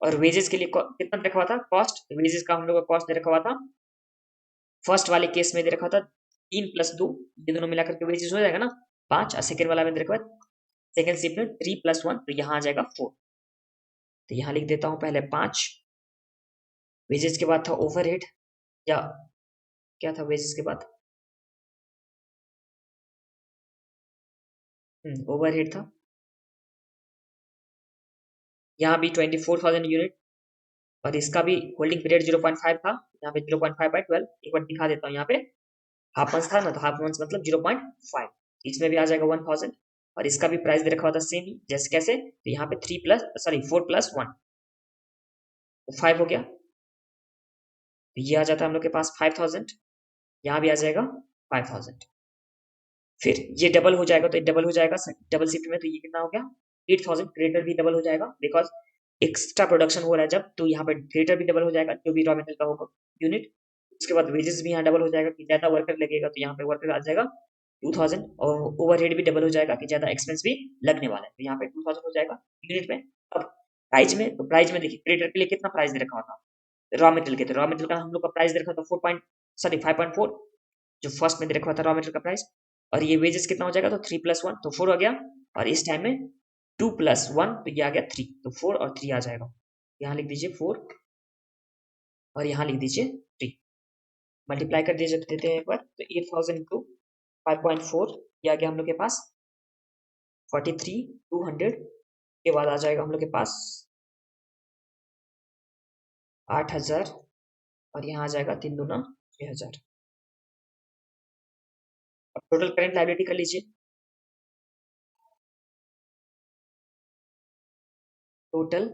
और वेजेस के लिए कितना रखा हुआ था कॉस्ट, वेजेस का हम लोग का कॉस्ट दे रखा हुआ था फर्स्ट वाले केस में दे रखा था 3 + 2, ये दोनों मिलाकर के वेजेस हो जाएगा ना 5, और सेकेंड वाला में दे रखा है सेकेंड शिफ्ट में 3 + 1, तो यहाँ आ जाएगा 4, तो यहाँ लिख देता हूँ पहले 5, वेजेस के बाद था ओवरहेड, या क्या था वेजेस के बाद, ओवरहेड था, यहाँ भी 24,000 यूनिट, और इसका भी होल्डिंग पीरियड 0.5 था, यहाँ पे 0.5 बाई 12, एक बार दिखा देता हूँ, यहाँ पे हाफ मंथ था ना, तो हाफ मंथ मतलब 0.5, इसमें भी आ जाएगा 1,000, और इसका भी प्राइस दे रखा हुआ था सेम ही, जैसे कैसे, तो यहाँ पे 4 + 1 तो 5 हो गया, तो ये आ जाता है हम लोग के पास 5,000, यहाँ भी आ जाएगा 5,000, फिर ये डबल हो जाएगा, तो डबल हो जाएगा डबल शिफ्ट में, तो ये कितना हो गया 8,000, क्रेडिटर भी डबल हो जाएगा, बिकॉज एक्स्ट्रा प्रोडक्शन हो रहा है जब, तो यहाँ पे क्रेडिटर भी डबल हो जाएगा जो भी रॉ मटेरियल का होगा यूनिट, उसके बाद वेजेस भी यहाँ डबल हो जाएगा कि ज्यादा वर्कर लगेगा, तो यहाँ पे वर्कर आ जाएगा 2,000, और ओवरहेड भी डबल हो जाएगा कि ज्यादा एक्सपेंस भी लगने वाला है, तो यहाँ पे 2,000 हो जाएगा यूनिट में। अब प्राइस में, तो प्राइस में देखिए क्रेडिटर के लिए कितना प्राइस दे रखा हुआ था रॉ मटेरियल के, तो रॉ मटेरियल का हम लोग का प्राइस दे रखा था 5.4, जो फर्स्ट में दे रखा था रॉ मटेरियल का प्राइस, और ये वेजेस कितना हो जाएगा, तो 3 + 1 तो 4 हो गया, और इस टाइम में 2 + 1 तो ये आ गया 3, तो 4 और 3 आ जाएगा, यहाँ लिख दीजिए 4 और यहाँ लिख दीजिए 3, मल्टीप्लाई कर दीजिए देते हैं एक बार, तो 8,000 इंटू 5.4 ये आ गया हम लोग के पास 43,200, के बाद आ जाएगा हम लोग के पास 8,000, और यहाँ आ जाएगा 3 दूना 6,000, अब टोटल करंट लायबिलिटी कर लीजिए, टोटल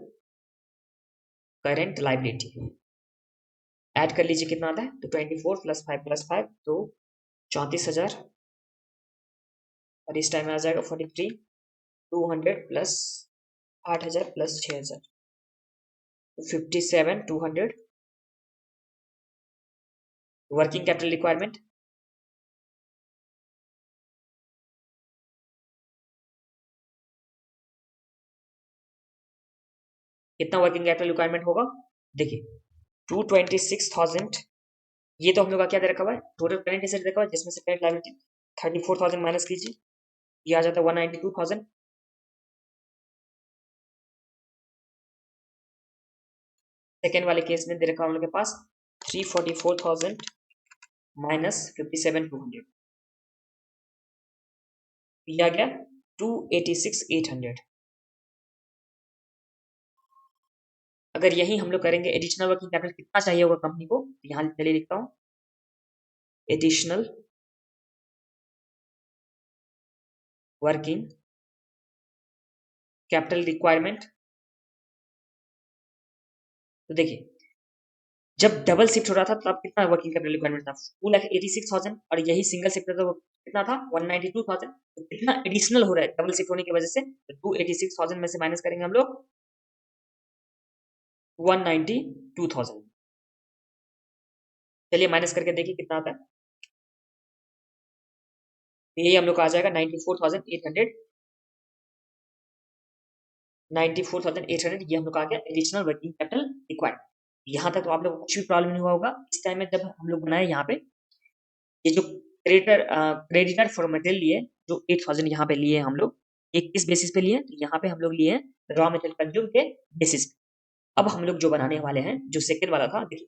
करंट लायबिलिटी ऐड कर लीजिए, कितना आता है, तो 24 +5 तो 34,000, और इस टाइम में आ जाएगा 43, 200 plus 8,000 plus 6,000, 57,200। Working capital requirement, कितना वर्किंग कैपिटल रिक्वायरमेंट होगा, देखिए 226,000, ये तो हम लोग का क्या दे रखा हुआ है, टोटल करंट एसेट देखा हुआ है, जिसमें से करंट लायबिलिटी 34,000 माइनस कीजिए, ये आ जाता है 192,000। सेकेंड वाले केस में दे रखा है हम लोग के पास 344,000 माइनस 57,200, ये आ गया 286,800। अगर यही हम लोग करेंगे, एडिशनल वर्किंग कैपिटल कितना चाहिए होगा कंपनी को, यहाँ चलिए लिखता हूँ, एडिशनल वर्किंग कैपिटल रिक्वायरमेंट। तो देखिए जब डबल शिफ्ट हो रहा था तब कितना वर्किंग कैपिटल रिक्वायरमेंट था, 286,000, और यही सिंगल शिफ्ट था तो कितना था 192,000। तो कितना एडिशनल हो रहा है डबल शिफ्ट होने की वजह से, तो 286,000 में से माइनस करेंगे हम लोग 192,000। चलिए माइनस करके देखिए कितना आता है, यही हम लोग का आ जाएगा 94,800, 94,800, ये हम लोग का आ गया एडिशनल वर्किंग कैपिटल रिक्वायर्ड। यहाँ तक तो आप लोग को कुछ भी प्रॉब्लम नहीं हुआ होगा। इस टाइम में जब हम लोग बनाए यहाँ पे, ये जो क्रेडिटर फॉर मटेरियल लिए, जो 8,000 यहाँ पे लिए हम लोग, एक किस बेसिस पे लिए, तो यहाँ पे हम लोग लिए रॉ मटेरियल कंज्यूम के बेसिस पे। अब हम लोग जो बनाने वाले हैं, जो सेकंड वाला था, देखिए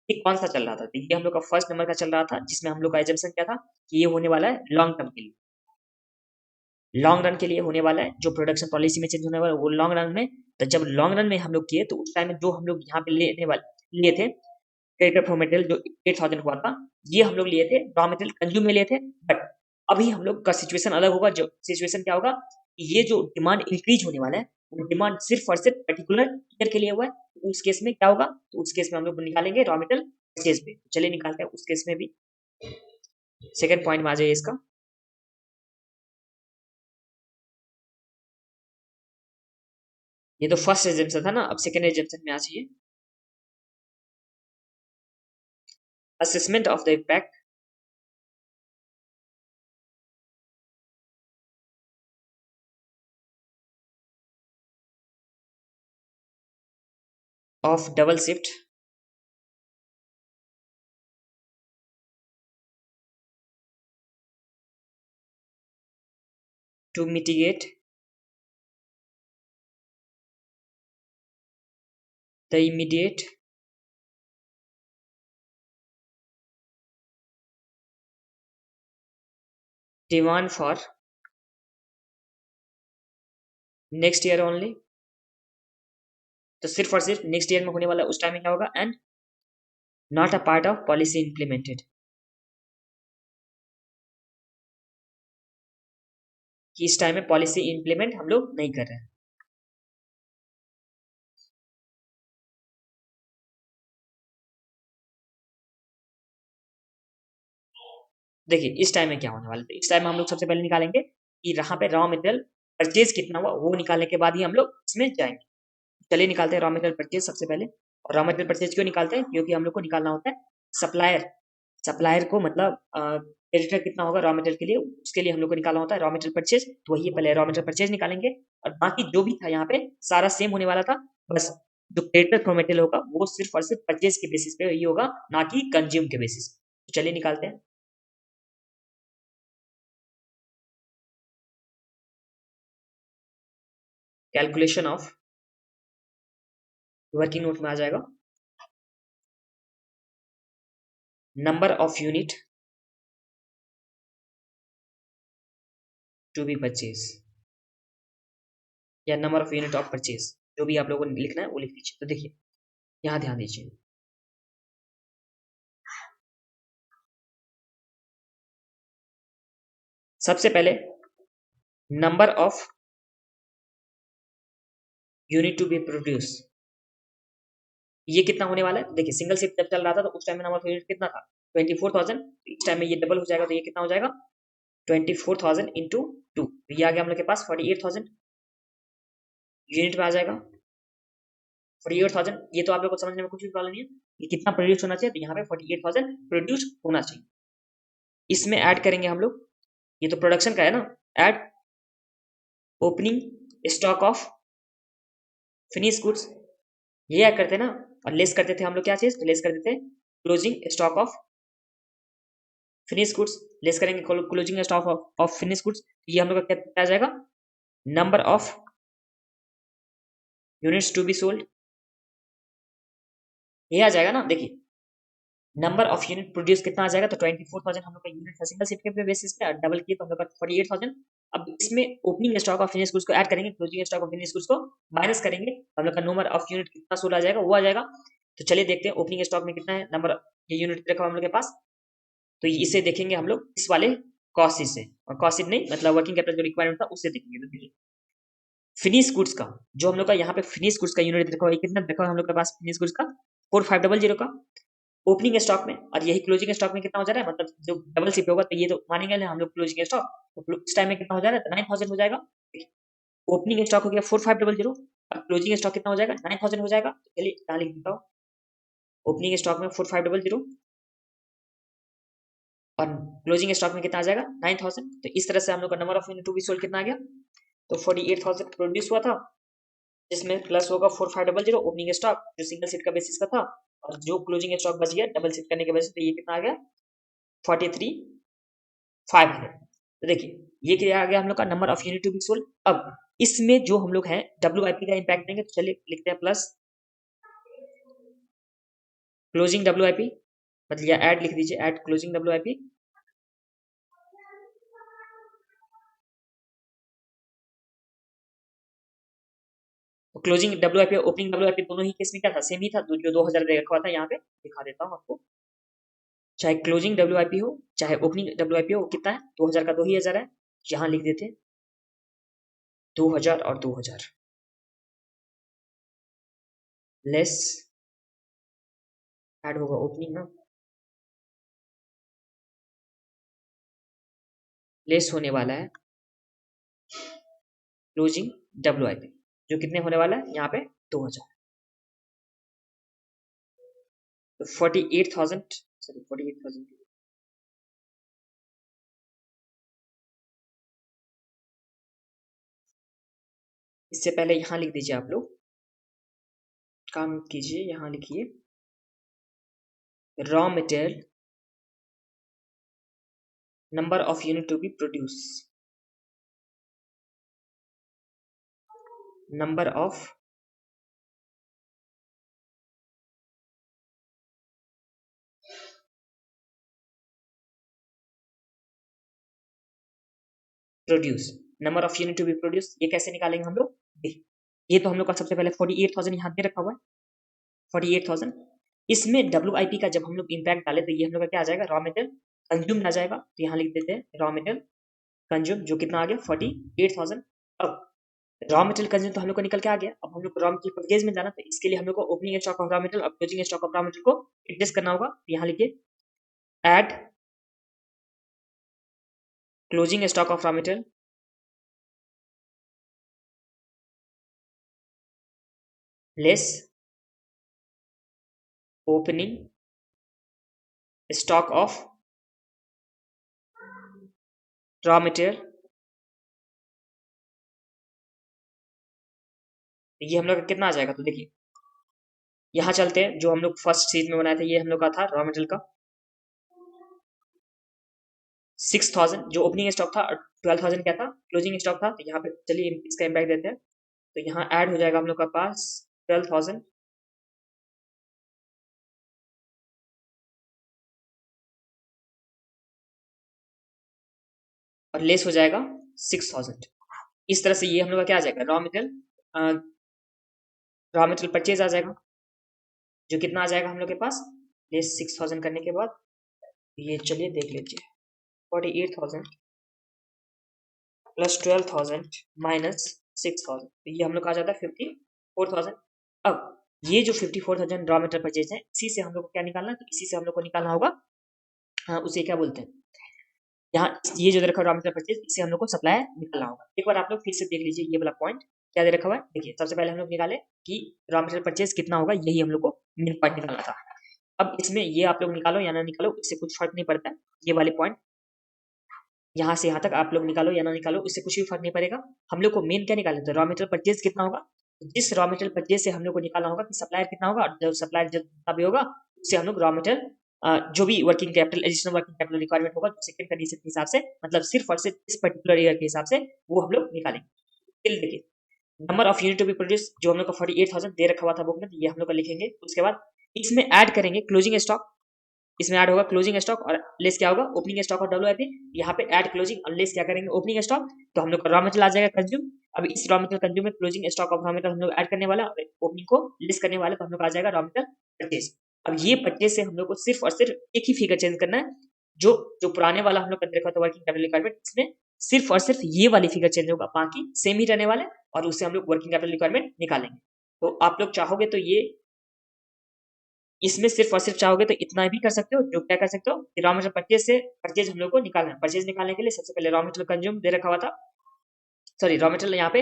ये कौन सा चल रहा था, तो ये हम लोग का फर्स्ट नंबर का चल रहा था, जिसमें हम लोग का एजम्पशन क्या था कि ये होने वाला है लॉन्ग टर्म के लिए, लॉन्ग रन के लिए होने वाला है, जो प्रोडक्शन पॉलिसी में चेंज होने वाला है वो लॉन्ग रन में। तो जब लॉन्ग रन में हम लोग किए, तो उस टाइम में जो हम लोग यहाँ पे लेने वाले लिए थे क्रेडिट फॉर मटेरियल, जो 8,000 हुआ था, ये हम लोग लिए थे रॉ मटेरियल कंज्यूम में लिए थे। बट अभी हम लोग का सिचुएशन अलग होगा। जो सिचुएशन क्या होगा, ये जो डिमांड इंक्रीज होने वाला है, वो डिमांड सिर्फ और सिर्फ पर्टिकुलर ईयर के लिए हुआ है। तो उस केस में क्या होगा, तो उस केस में हम लोग निकालेंगे रॉ मटेरियल परचेज पे। चलिए निकालते हैं उस केस में भी, सेकंड पॉइंट में आ जाइए इसका। ये तो फर्स्ट एजम्पशन था ना, अब सेकंड एजम्पशन में आ जाइए, assessment of the impact of double shift to mitigate the immediate demand for next year only. तो सिर्फ और सिर्फ नेक्स्ट ईयर में होने वाला, उस टाइम में क्या होगा, and not a part of policy implemented, कि इस टाइम में पॉलिसी इंप्लीमेंट हम लोग नहीं कर रहे हैं। देखिए इस टाइम में क्या होने वाला है, इस टाइम में हम लोग सबसे पहले निकालेंगे कि यहाँ पे रॉ मटेरियल परचेज कितना हुआ, वो निकालने के बाद ही हम लोग इसमें जाएंगे। चलिए निकालते हैं रॉ मटेरियल परचेज सबसे पहले। और रॉ मटेरियल परचेज क्यों निकालते हैं, क्योंकि हम लोग को निकालना होता है सप्लायर, सप्लायर को मतलब क्रेडिटर कितना होगा रॉ मटेरियल के लिए, उसके लिए हम लोग को निकालना होता है रॉ मटेरियल परचेज। तो वही पहले रॉ मटेरियल परचेज निकालेंगे, और बाकी जो भी था यहाँ पे सारा सेम होने वाला था। बस जो क्रेडिटर फॉर मटेरियल होगा वो सिर्फ और सिर्फ परचेज के बेसिस पे ही होगा, ना कि कंज्यूम के बेसिस पे। तो चलिए निकालते हैं। कैलकुलेशन ऑफ, वर्किंग नोट में आ जाएगा, number of unit to be purchase, या number of unit of purchase, जो भी आप लोगों को लिखना है वो लिख दीजिए। तो देखिए यहाँ ध्यान दीजिए, सबसे पहले number of unit to be produce, ये कितना होने वाला है? देखिए सिंगल शिफ्ट जब चल रहा था तो उस टाइम में नंबर ऑफ यूनिट कितना था? 24,000। इस टाइम में ये डबल हो जाएगा तो ये कितना हो जाएगा? 24,000 इंटू 2, ये आ गया हम लोग के पास 48,000 यूनिट में आ जाएगा। 48,000, ये तो आप लोग को समझने में कुछ भी प्रॉब्लम नहीं है, ये कितना प्रोड्यूस होना चाहिए, तो यहाँ पे 48,000 प्रोड्यूस होना चाहिए। इसमें ऐड करेंगे हम लोग, ये तो प्रोडक्शन का है ना, add opening stock of finish goods, ये ऐड करते ना, और लेस करते थे हम लोग क्या चीज, तो लेस करते थे closing stock of finish goods, less करेंगे closing stock of finish goods, ये हम लोग का क्या आ जाएगा? Number of units to be sold, ये आ जाएगा ना। देखिए नंबर ऑफ यूनिट प्रोड्यूस कितना आ जाएगा, तो 24,000 हम लोग का यूनिट है सिंगल शिफ्ट के बेसिस पे, और डबल किए तो हम लोग का 48,000। अब इसमें opening stock of finish goods को ऐड करेंगे, closing stock of finish goods को माइनस करेंगे, हम लोग का नंबर ऑफ यूनिट कितना सोल्ड आ जाएगा, वो आ जाएगा। तो चलिए देखते हैं ओपनिंग स्टॉक में कितना है नंबर, ये यूनिट रखा हम लोग के पास, तो इसे देखेंगे हम लोग इस वाले कॉस्ट से, और कॉस्ट नहीं मतलब वर्किंग कैपिटल जो रिक्वायरमेंट था उससे देखेंगे। तो देखिए फिनिश गुड्स का जो हम लोग का यहाँ पे फिनिश गुड्स का यूनिट देखो कितना देखो हम लोग के पास फिनिश गुड्स का 4500 का ओपनिंग स्टॉक में, और यही क्लोजिंग स्टॉक में कितना हो जा रहा है, मतलब जो डबल शिफ्ट होगा तो ये तो मानेंगे ना हम लोग क्लोजिंग स्टॉक, तो इस टाइम में कितना हो जा रहा है, तो 9,000 हो जाएगा। ओपनिंग स्टॉक हो गया 4500 और क्लोजिंग स्टॉक कितना हो जाएगा, 9,000 हो जाएगा। चलिए यहाँ लिख देता हूँ, ओपनिंग स्टॉक में 4500 और क्लोजिंग स्टॉक में कितना आ जाएगा, 9,000। तो इस तरह से हम लोग का number of unit to be sold कितना आ गया, तो 48,000 प्रोड्यूस हुआ था, जिसमें प्लस होगा 4500 ओपनिंग स्टॉक जो सिंगल सीट का बेसिस का था, और जो क्लोजिंग स्टॉक बच गया डबल शिफ्ट करने के वजह से, तो ये कितना आ गया 43,500। तो देखिए ये क्या आ गया हम लोग का number of unit to be sold. अब इसमें जो हम लोग हैं WIP का इंपैक्ट देंगे, तो चलिए लिखते हैं प्लस क्लोजिंग WIP, मतलब या ऐड लिख दीजिए, ऐड क्लोजिंग WIP, तो क्लोजिंग WIP ओपनिंग WIP दोनों ही केस में क्या था, सेम ही था, जो 2,000 रखा हुआ था, यहाँ पे दिखा देता हूँ आपको, चाहे क्लोजिंग WIP हो चाहे ओपनिंग WIP हो, कितना है 2,000 का 2,000 है, यहाँ लिख देते 2,000 और 2,000 लेस ऐड होगा ओपनिंग ना, लेस होने वाला है क्लोजिंग WIP, जो कितने होने वाला है यहाँ पे 2,000, तो 48,000, सॉरी 48,000, इससे पहले यहाँ लिख दीजिए आप लोग, काम कीजिए, यहाँ लिखिए raw material number of unit to be produce, number of produce, number of unit to be produce, ये कैसे निकालेंगे हम लोग, ये तो हम लोग का सबसे पहले 48,000 यहाँ दे रखा हुआ है, 48,000, इसमें WIP का जब हम लोग इम्पैक्ट डाले तो ये हम लोग का क्या आ जाएगा, रॉ मटेरियल कंज्यूम आ जाएगा, तो यहाँ लिख देते हैं रॉ मटेरियल कंज्यूम, जो कितना आ गया 48,000। अब रॉ मटेरियल कंज्यूम तो हम लोग को निकल के आ गया, अब हम लोग को रॉ मटेरियल परचेज में जाना, तो इसके लिए हम लोग को opening stock of raw material और closing stock of raw material को एडजस्ट करना होगा, तो यहाँ लिखिए add closing stock of raw material less opening stock of raw material, ये हम लोग का कितना आ जाएगा, तो देखिए यहाँ चलते हैं, जो हम लोग फर्स्ट सीट में बनाए थे ये हम लोग का था रॉ मटेरियल का 6,000, जो ओपनिंग स्टॉक था 12,000 क्या था क्लोजिंग स्टॉक था, तो यहाँ पे चलिए इसका इम्पैक्ट देते हैं, तो यहाँ ऐड हो जाएगा हम लोग का पास 12,000 और लेस हो जाएगा 6,000। इस तरह से ये हम लोग का क्या आ जाएगा, रॉ मटेरियल परचेज आ जाएगा, जो कितना आ जाएगा हम लोग के पास, लेस 6,000 करने के बाद, ये चलिए देख लीजिए 48,000 प्लस 12,000 माइनस 6,000, तो ये हम लोग का आ जाता है 54,000। अब ये जो 54,000 रॉ मेटेरियल परचेज है, इसी से हम लोग को क्या निकालना है, तो इसी से हम लोग को निकालना होगा, हाँ, उसे क्या बोलते हैं, यहाँ ये जो दे रखा है रॉ मेटेरियल परचेज, इससे हम लोग को सप्लाई निकालना होगा। एक बार आप लोग फिर से देख लीजिए ये वाला पॉइंट क्या दे रखा हुआ है। देखिए सबसे पहले हम लोग निकाले कि रॉ मेटेरियल परचेज कितना होगा, यही हम लोग को मेन पॉइंट निकालना था। अब इसमें ये आप लोग निकालो या ना निकालो, इससे कुछ फर्क नहीं पड़ता है। ये वाले पॉइंट यहाँ से यहाँ तक आप लोग निकालो या ना निकालो, इससे कुछ भी फर्क नहीं पड़ेगा। हम लोग को मेन क्या निकालना है, रॉ मेटेरियल परचेज कितना होगा। जिस रॉ मेटेरियल परचेज से हम लोग को निकालना होगा कि सप्लायर कितना होगा, और जब सप्लायर जितना भी होगा उससे हम लोग रॉ मेटेरियल जो भी working capital, additional working capital requirement होगा सेकंड कंडीशन के हिसाब से, मतलब सिर्फ और सिर्फ इस पर्टिकुलर ईयर के हिसाब से वो हम लोग निकालेंगे। फिर देखिए number of unit to be produce जो हम लोग का 48,000 दे रखा हुआ था बुक में, ये हम लोग का लिखेंगे। उसके बाद इसमें ऐड करेंगे क्लोजिंग स्टॉक, इसमें ऐड होगा क्लोजिंग स्टॉक और लेस क्या होगा, ओपनिंग स्टॉक और डब्ल्यूआईपी। यहाँ पे ऐड क्लोजिंग और लेस क्या करेंगे, ओपनिंग स्टॉक। तो हम लोग का रॉ मटेरियल आ जाएगा कंज्यूम। अब इस रॉ मटेरियल कंज्यूम में closing stock of raw material हम लोग ऐड करने वाला है, ओपनिंग को लेस करने वाला, तो हम लोग आ जाएगा रॉ मटेरियल परचेज। अब ये परचेज से हम लोग को सिर्फ और सिर्फ एक ही फिगर चेंज करना है, जो जो पुराने वाला हम लोग कर रखा था वर्किंग कैपिटल रिक्वायरमेंट, इसमें सिर्फ और सिर्फ ये वाली फिगर चेंज होगा, बाकी सेम ही रहने वाला है, और उससे हम लोग वर्किंग कैपिटल रिक्वायरमेंट निकालेंगे। तो आप लोग चाहोगे तो ये इसमें सिर्फ और सिर्फ चाहोगे तो इतना भी कर सकते हो, जो क्या कर सकते हो कि रॉ मटेरियल परचेज से परचेज हम लोग को निकालना है। परचेज निकालने के लिए सबसे पहले रॉ मटेरियल कंज्यूम दे रखा हुआ था, सॉरी रॉ मटेरियल यहाँ पे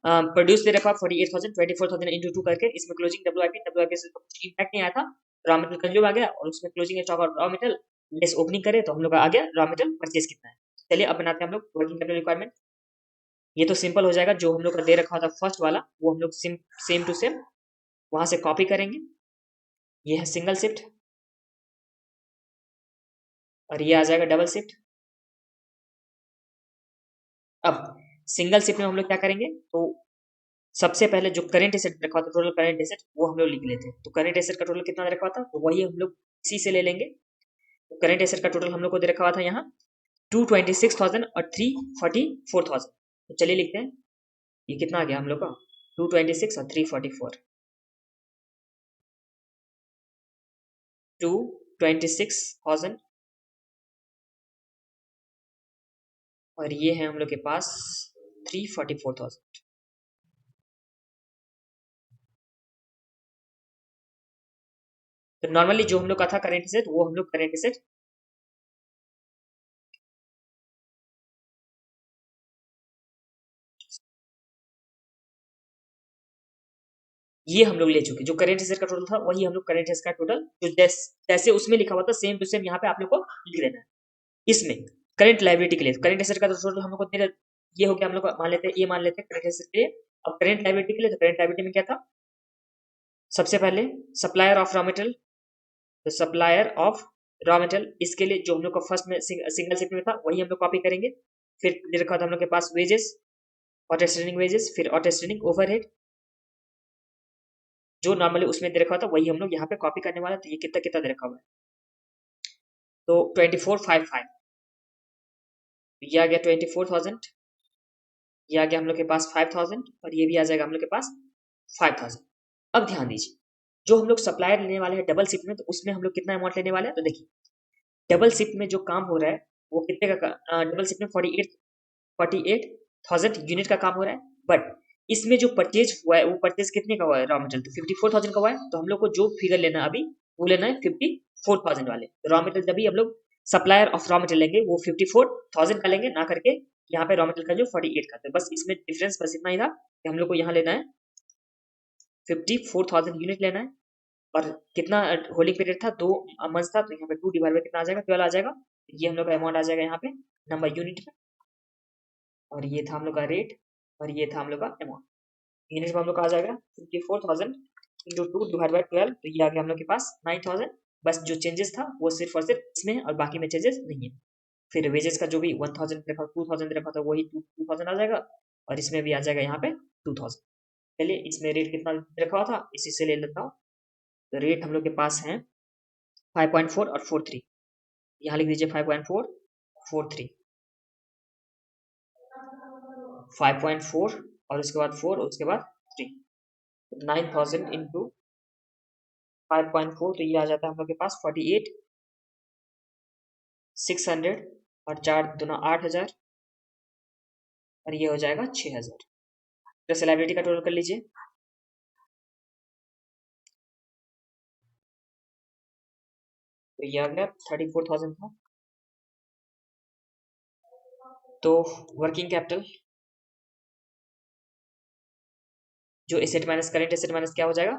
प्रोड्यूस दे रखा हुआ 48,000, 24,000 इंटू 2 करके, इसमें क्लोजिंग डब्ल्यूआईपी से कुछ इम्पैक्ट नहीं आया था। रॉ मटेरियल कंज्यूम आ गया और उसमें क्लोजिंग स्टॉक और रॉ मटेरियल लेस ओपनिंग करे, तो हम लोग का आ गया रॉ मटेरियल परचेज कितना है। चलिए अब बनाते हैं हम लोग वर्किंग कैपिटल रिक्वायरमेंट। ये तो सिंपल हो जाएगा, जो हम लोग का दे रखा था फर्स्ट वाला वो हम लोग सेम टू सेम वहां से कॉपी करेंगे। ये है सिंगल शिफ्ट और ये आ जाएगा डबल शिफ्ट। अब सिंगल शिफ्ट में हम लोग क्या करेंगे, तो सबसे पहले जो करंट एसेट रखा था, टोटल करंट एसेट, वो हम लोग लिख लेते हैं। तो करंट एसेट का टोटल कितना रखा था, तो वही हम लोग इसी से ले लेंगे। तो करंट एसेट का टोटल हम लोग को दे रखा हुआ था यहाँ 226,000 और 344,000। तो चलिए लिखते हैं, ये कितना आ गया हम लोग का 226 और 344, 226,000 और ये है हम लोग के पास 344,000। तो नॉर्मली जो हम लोग का था करेंट एसेट, वो हम लोग करेंट एसेट ये हम लोग ले चुके। जो करेंट एसेट का टोटल था वही हम लोग करेंट एसेट का टोटल जो जैसे उसमें लिखा हुआ था सेम टू सेम यहाँ पे आप लोग को लिख देना है। इसमें करंट लायबिलिटी के लिए करंट एसेट का तो टोटल हम लोग को ये हो गया, हम लोग मान लेते हैं, ये मान लेते हैं करंट एसेट के लिए। अब करंट लायबिलिटी के लिए, तो करंट लायबिलिटी में क्या था, सबसे पहले सप्लायर ऑफ रॉ मटेरियल, तो सप्लायर ऑफ रॉ मटेरियल इसके लिए जो हम लोग का फर्स्ट में सिंगल शिफ्ट में था वही हम लोग कॉपी करेंगे। फिर दे रखा था हम लोग के पास वेजेस, ऑटो स्ट्रेनिंग वेजेस, फिर ऑटो स्ट्रेनिंग ओवरहेड, जो नॉर्मली उसमें दे रखा था वही हम लोग यहाँ पे कॉपी करने वाला। तो ये कितना कितना दे रखा हुआ है, तो 2455, ये आ गया 24,000, ये आ गया हम लोग के पास 5,000 और ये भी आ जाएगा हम लोग के पास 5,000। अब ध्यान दीजिए, जो हम लोग सप्लायर लेने वाले हैं डबल शिफ्ट में, तो उसमें हम लोग कितना अमाउंट लेने वाले हैं, तो देखिए डबल शिफ्ट में जो काम हो रहा है वो कितने का, डबल शिफ्ट में 48,000 यूनिट का काम हो रहा है। बट इसमें जो परचेज हुआ है वो परचेज कितने का हुआ है, रॉ मटेरियल तो 54,000 का हुआ है। तो हम लोग को जो फिगर लेना है अभी वो लेना है 54,000 वाले रॉ मटेरियल। जब भी हम लोग सप्लायर ऑफ रॉ मटेरियल लेंगे वो 54,000 का लेंगे, ना करके यहाँ पे रॉ मटेरियल का जो 48 का। तो बस इसमें डिफरेंस बस इतना ही था कि हम लोग को यहाँ लेना है 54,000 यूनिट लेना है। और कितना होलिंग पीरियड था, 2 मंथ था, तो यहाँ पे 2 डिवाइड बाई कितना आ जाएगा, 12 आ जाएगा। ये हम लोग का अमाउंट आ जाएगा यहाँ पे नंबर यूनिट में, और ये था हम लोग का रेट, और ये था हम लोग का अमाउंट। यूनिट में हम लोग का आ जाएगा 54,000 इंटू 2 डिवाइड बाई 12, तो ये आ गया हम लोग के पास 9,000। बस जो चेंजेस था वो सिर्फ और सिर्फ इसमें है और बाकी में चेंजेस नहीं है। फिर वेजेस का जो भी 1,000 रखा, 2,000 रखा था वही 2,000 आ जाएगा, और इसमें भी आ जाएगा यहाँ पे 2,000। चलिए इसमें रेट कितना रखा हुआ था इसी से ले लेता हूँ। तो रेट हम लोग के पास है 5.4 और 4.3, यहाँ लिख दीजिए 5.4 4.3, 5.4 और उसके बाद 4 और उसके बाद 3, 9,000 इंटू 5.4, तो ये आ जाता है हम लोग के पास 48,600 और 4 दूना 8,000 और ये हो जाएगा 6000। तो लाइबिलिटी का टोटल कर लीजिए। तो ये आ गया 34,000 था। तो वर्किंग कैपिटल जो एसेट माइनस क्या हो जाएगा,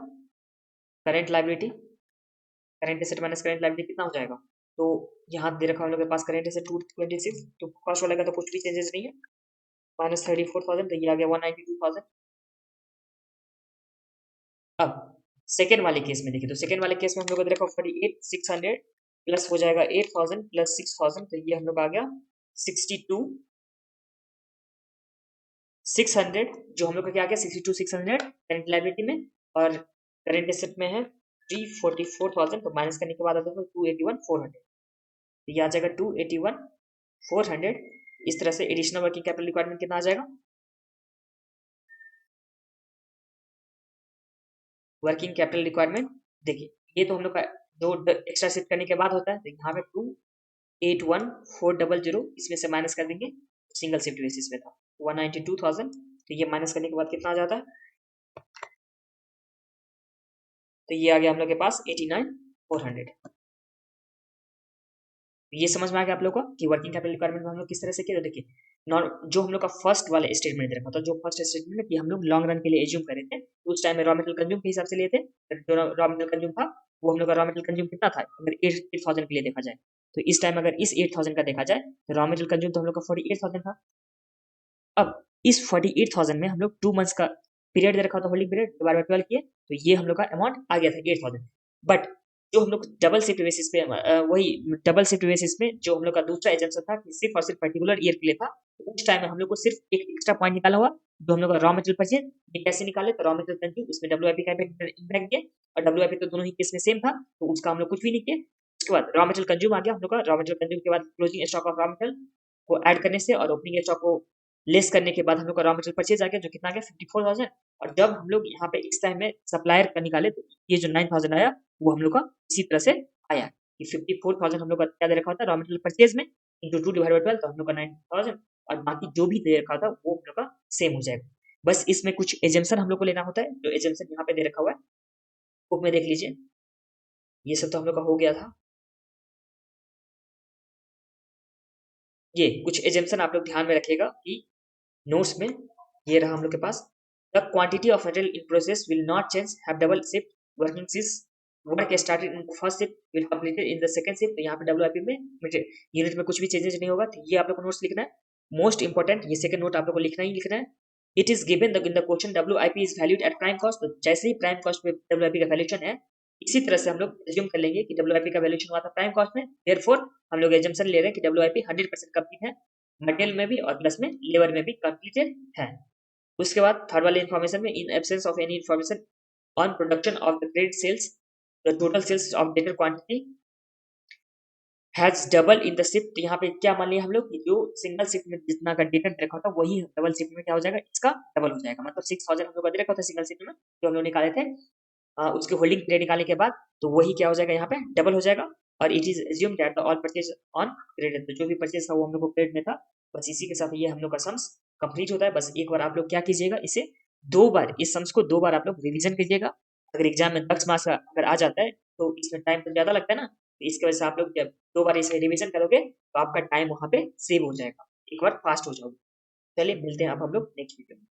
current liability. Current asset minus current liability कितना हो जाएगा, तो यहाँ दे रखा हम लोग के पास करेंट एसेट 226, तो फर्स्ट वाले का तो कुछ भी चेंजेस नहीं है, माइनस 34,000, तो ये आ गया 192,000। अब सेकेंड वाले केस में देखिए, तो सेकेंड वाले केस में हम लोग को दे रखा 48,600 प्लस हो जाएगा 8,000 प्लस 6,000, तो ये हम लोग आ गया 62,600, जो हम लोग का क्या आ गया 62,600 करंट लाइबिलिटी में, और करंट एसेट में है 344,000, तो माइनस करने के बाद आता है 281,400, तो ये आ जाएगा 281,400। इस तरह से एडिशनल वर्किंग कैपिटल रिक्वायरमेंट कितना आ जाएगा, वर्किंग कैपिटल रिक्वायरमेंट देखिए, ये तो हम लोग का जो एक्स्ट्रा शिफ्ट करने के बाद होता है, तो यहाँ पे 281,400 इसमें से माइनस कर देंगे, सिंगल शिफ्ट बेसिस पे था 192,000, तो ये माइनस करने के बाद कितना आ जाता है, तो ये आ गया हम लोग के पास 89,400। ये समझ में आ गया आप लोग को कि वर्किंग कैपिटल रिक्वायरमेंट में हम लोग किस तरह से किया, तो देखिए जो हम लोग का फर्स्ट वाला स्टेटमेंट दे रखा था, जो फर्स्ट स्टेटमेंट कि हम लोग लॉन्ग रन के लिए एज्यूम करे थे, तो उस टाइम में रॉ मटेरियल कंज्यूम के हिसाब से लिए थे, जो रॉ मटेरियल कंज्यूम था वो हम लोग का रॉ मटेरियल कंज्यूम कितना था, अगर 8,000 के लिए देखा जाए, तो इस टाइम अगर इस 8,000 का देखा जाए, तो रॉ मटेरियल कंज्यूम तो हम लोग का 48,000 था। अब इस 48,000 में हम लोग 2 मंथ्स का पीरियड दे रखा था, होल्डिंग पीरियड, दोबारा में 12 किए, तो ये हम लोग का अमाउंट आ गया था 8,000। बट जो हम लोग डबल शिफ्ट बेसिस पे वही डबल शिफ्ट बेसिस में जो हम लोग का दूसरा एजेंसन था कि सिर्फ और सिर्फ पर्टिकुलर ईयर के लिए था, तो उस टाइम में हम लोग को सिर्फ एक एक्स्ट्रा पॉइंट निकाला हुआ, जो हम लोग का रॉ मटेरियल परचेज, ये कैसे निकाले, तो रॉ मटेरियल कंज्यूम उसमें डब्ल्यूआईपी का इम्पैक्ट दिया, और डब्ल्यूआईपी तो दोनों ही केस में सेम था, तो उसका हम लोग कुछ भी नहीं किए। उसके बाद रॉ मटेरियल कंज्यूम आ गया हम लोग का, रॉ मटेरियल कंज्यूम के बाद closing stock of raw material को ऐड करने से और ओपनिंग स्टॉक को लेस करने के बाद हम लोग का रॉ मटेरियल परचेज आ गया, जो कितना आ गया 54,000। और जब हम लोग यहाँ पे इस टाइम में सप्लायर का निकाले, तो ये जो 9,000 आया वो हम लोग का इसी तरह से आया कि 54,000 हम लोग का क्या दे रखा होता है रॉ मटेरियल परचेज में, इंटू 2 डिवाइड बाई 12, तो हम लोग का 9,000, और बाकी जो भी दे रखा था वो हम लोग का सेम हो जाएगा। बस इसमें कुछ एजम्पशन हम लोग को लेना होता है, जो एजम्पशन यहाँ पे दे रखा हुआ है बुक में देख लीजिए, ये सब तो हम लोग का हो गया था। ये कुछ एजम्पशन आप लोग ध्यान में रखिएगा कि नोट्स में ये रहा हम लोग के पास, the quantity of material in process will not change, have double shift working since work started in first shift will completed in the second shift, तो यहाँ पे डब्ल्यूआईपी में यूनिट में कुछ भी चेंजेस नहीं होगा, तो ये आप लोग को नोट्स लिखना है। मोस्ट इंपॉर्टेंट ये सेकंड नोट आप लोग को लिखना ही लिखना है। It is given in the question WIP is valued at prime cost, तो जैसे ही प्राइम कॉस्ट पे डब्ल्यूआईपी का वैल्यूएशन है, इसी तरह से हम लोग एज्यूम कर लेंगे कि डब्ल्यूआईपी का वैल्यूएशन हुआ था प्राइम कॉस्ट में, देयरफॉर हम लोग एजम्पशन ले रहे हैं कि डब्ल्यूआईपी 100% कंप्लीट है, मटेरियल में भी और प्लस में लेबर में भी कंप्लीटेड है। उसके बाद थर्ड वाले इन्फॉर्मेशन में, in absence of any information on production of the credit sales, the total sales of debtor quantity has double in the shift, यहाँ पे क्या मान लिया हम लोग कि जो सिंगल शिफ्ट में जितना का डेटा रखा था वही डबल शिफ्ट में क्या हो जाएगा, इसका डबल हो जाएगा, मतलब 6,000 हम लोग का दे रखा था सिंगल शिफ्ट में जो हम लोग निकाले थे, उसके होल्डिंग पीरियड निकालने के बाद, तो वही क्या हो जाएगा यहाँ पे डबल हो जाएगा। और it is assumed that the all purchase on credit, तो जो भी परचेज था वो हम लोग को क्रेडिट में था, बस इसी के साथ ये हम लोग का सम्स कंप्लीट होता है। बस एक बार आप लोग क्या कीजिएगा, इसे 2 बार, इस सम्स को 2 बार आप लोग रिवीजन कीजिएगा। अगर एग्जाम में 10 मार्क्स अगर आ जाता है तो इसमें टाइम तो ज्यादा लगता है ना, तो इसकी वजह से आप लोग जब 2 बार इसे रिवीजन करोगे तो आपका टाइम वहां पे सेव हो जाएगा, एक बार फास्ट हो जाओगे। चलिए मिलते हैं अब हम लोग नेक्स्ट वीडियो में।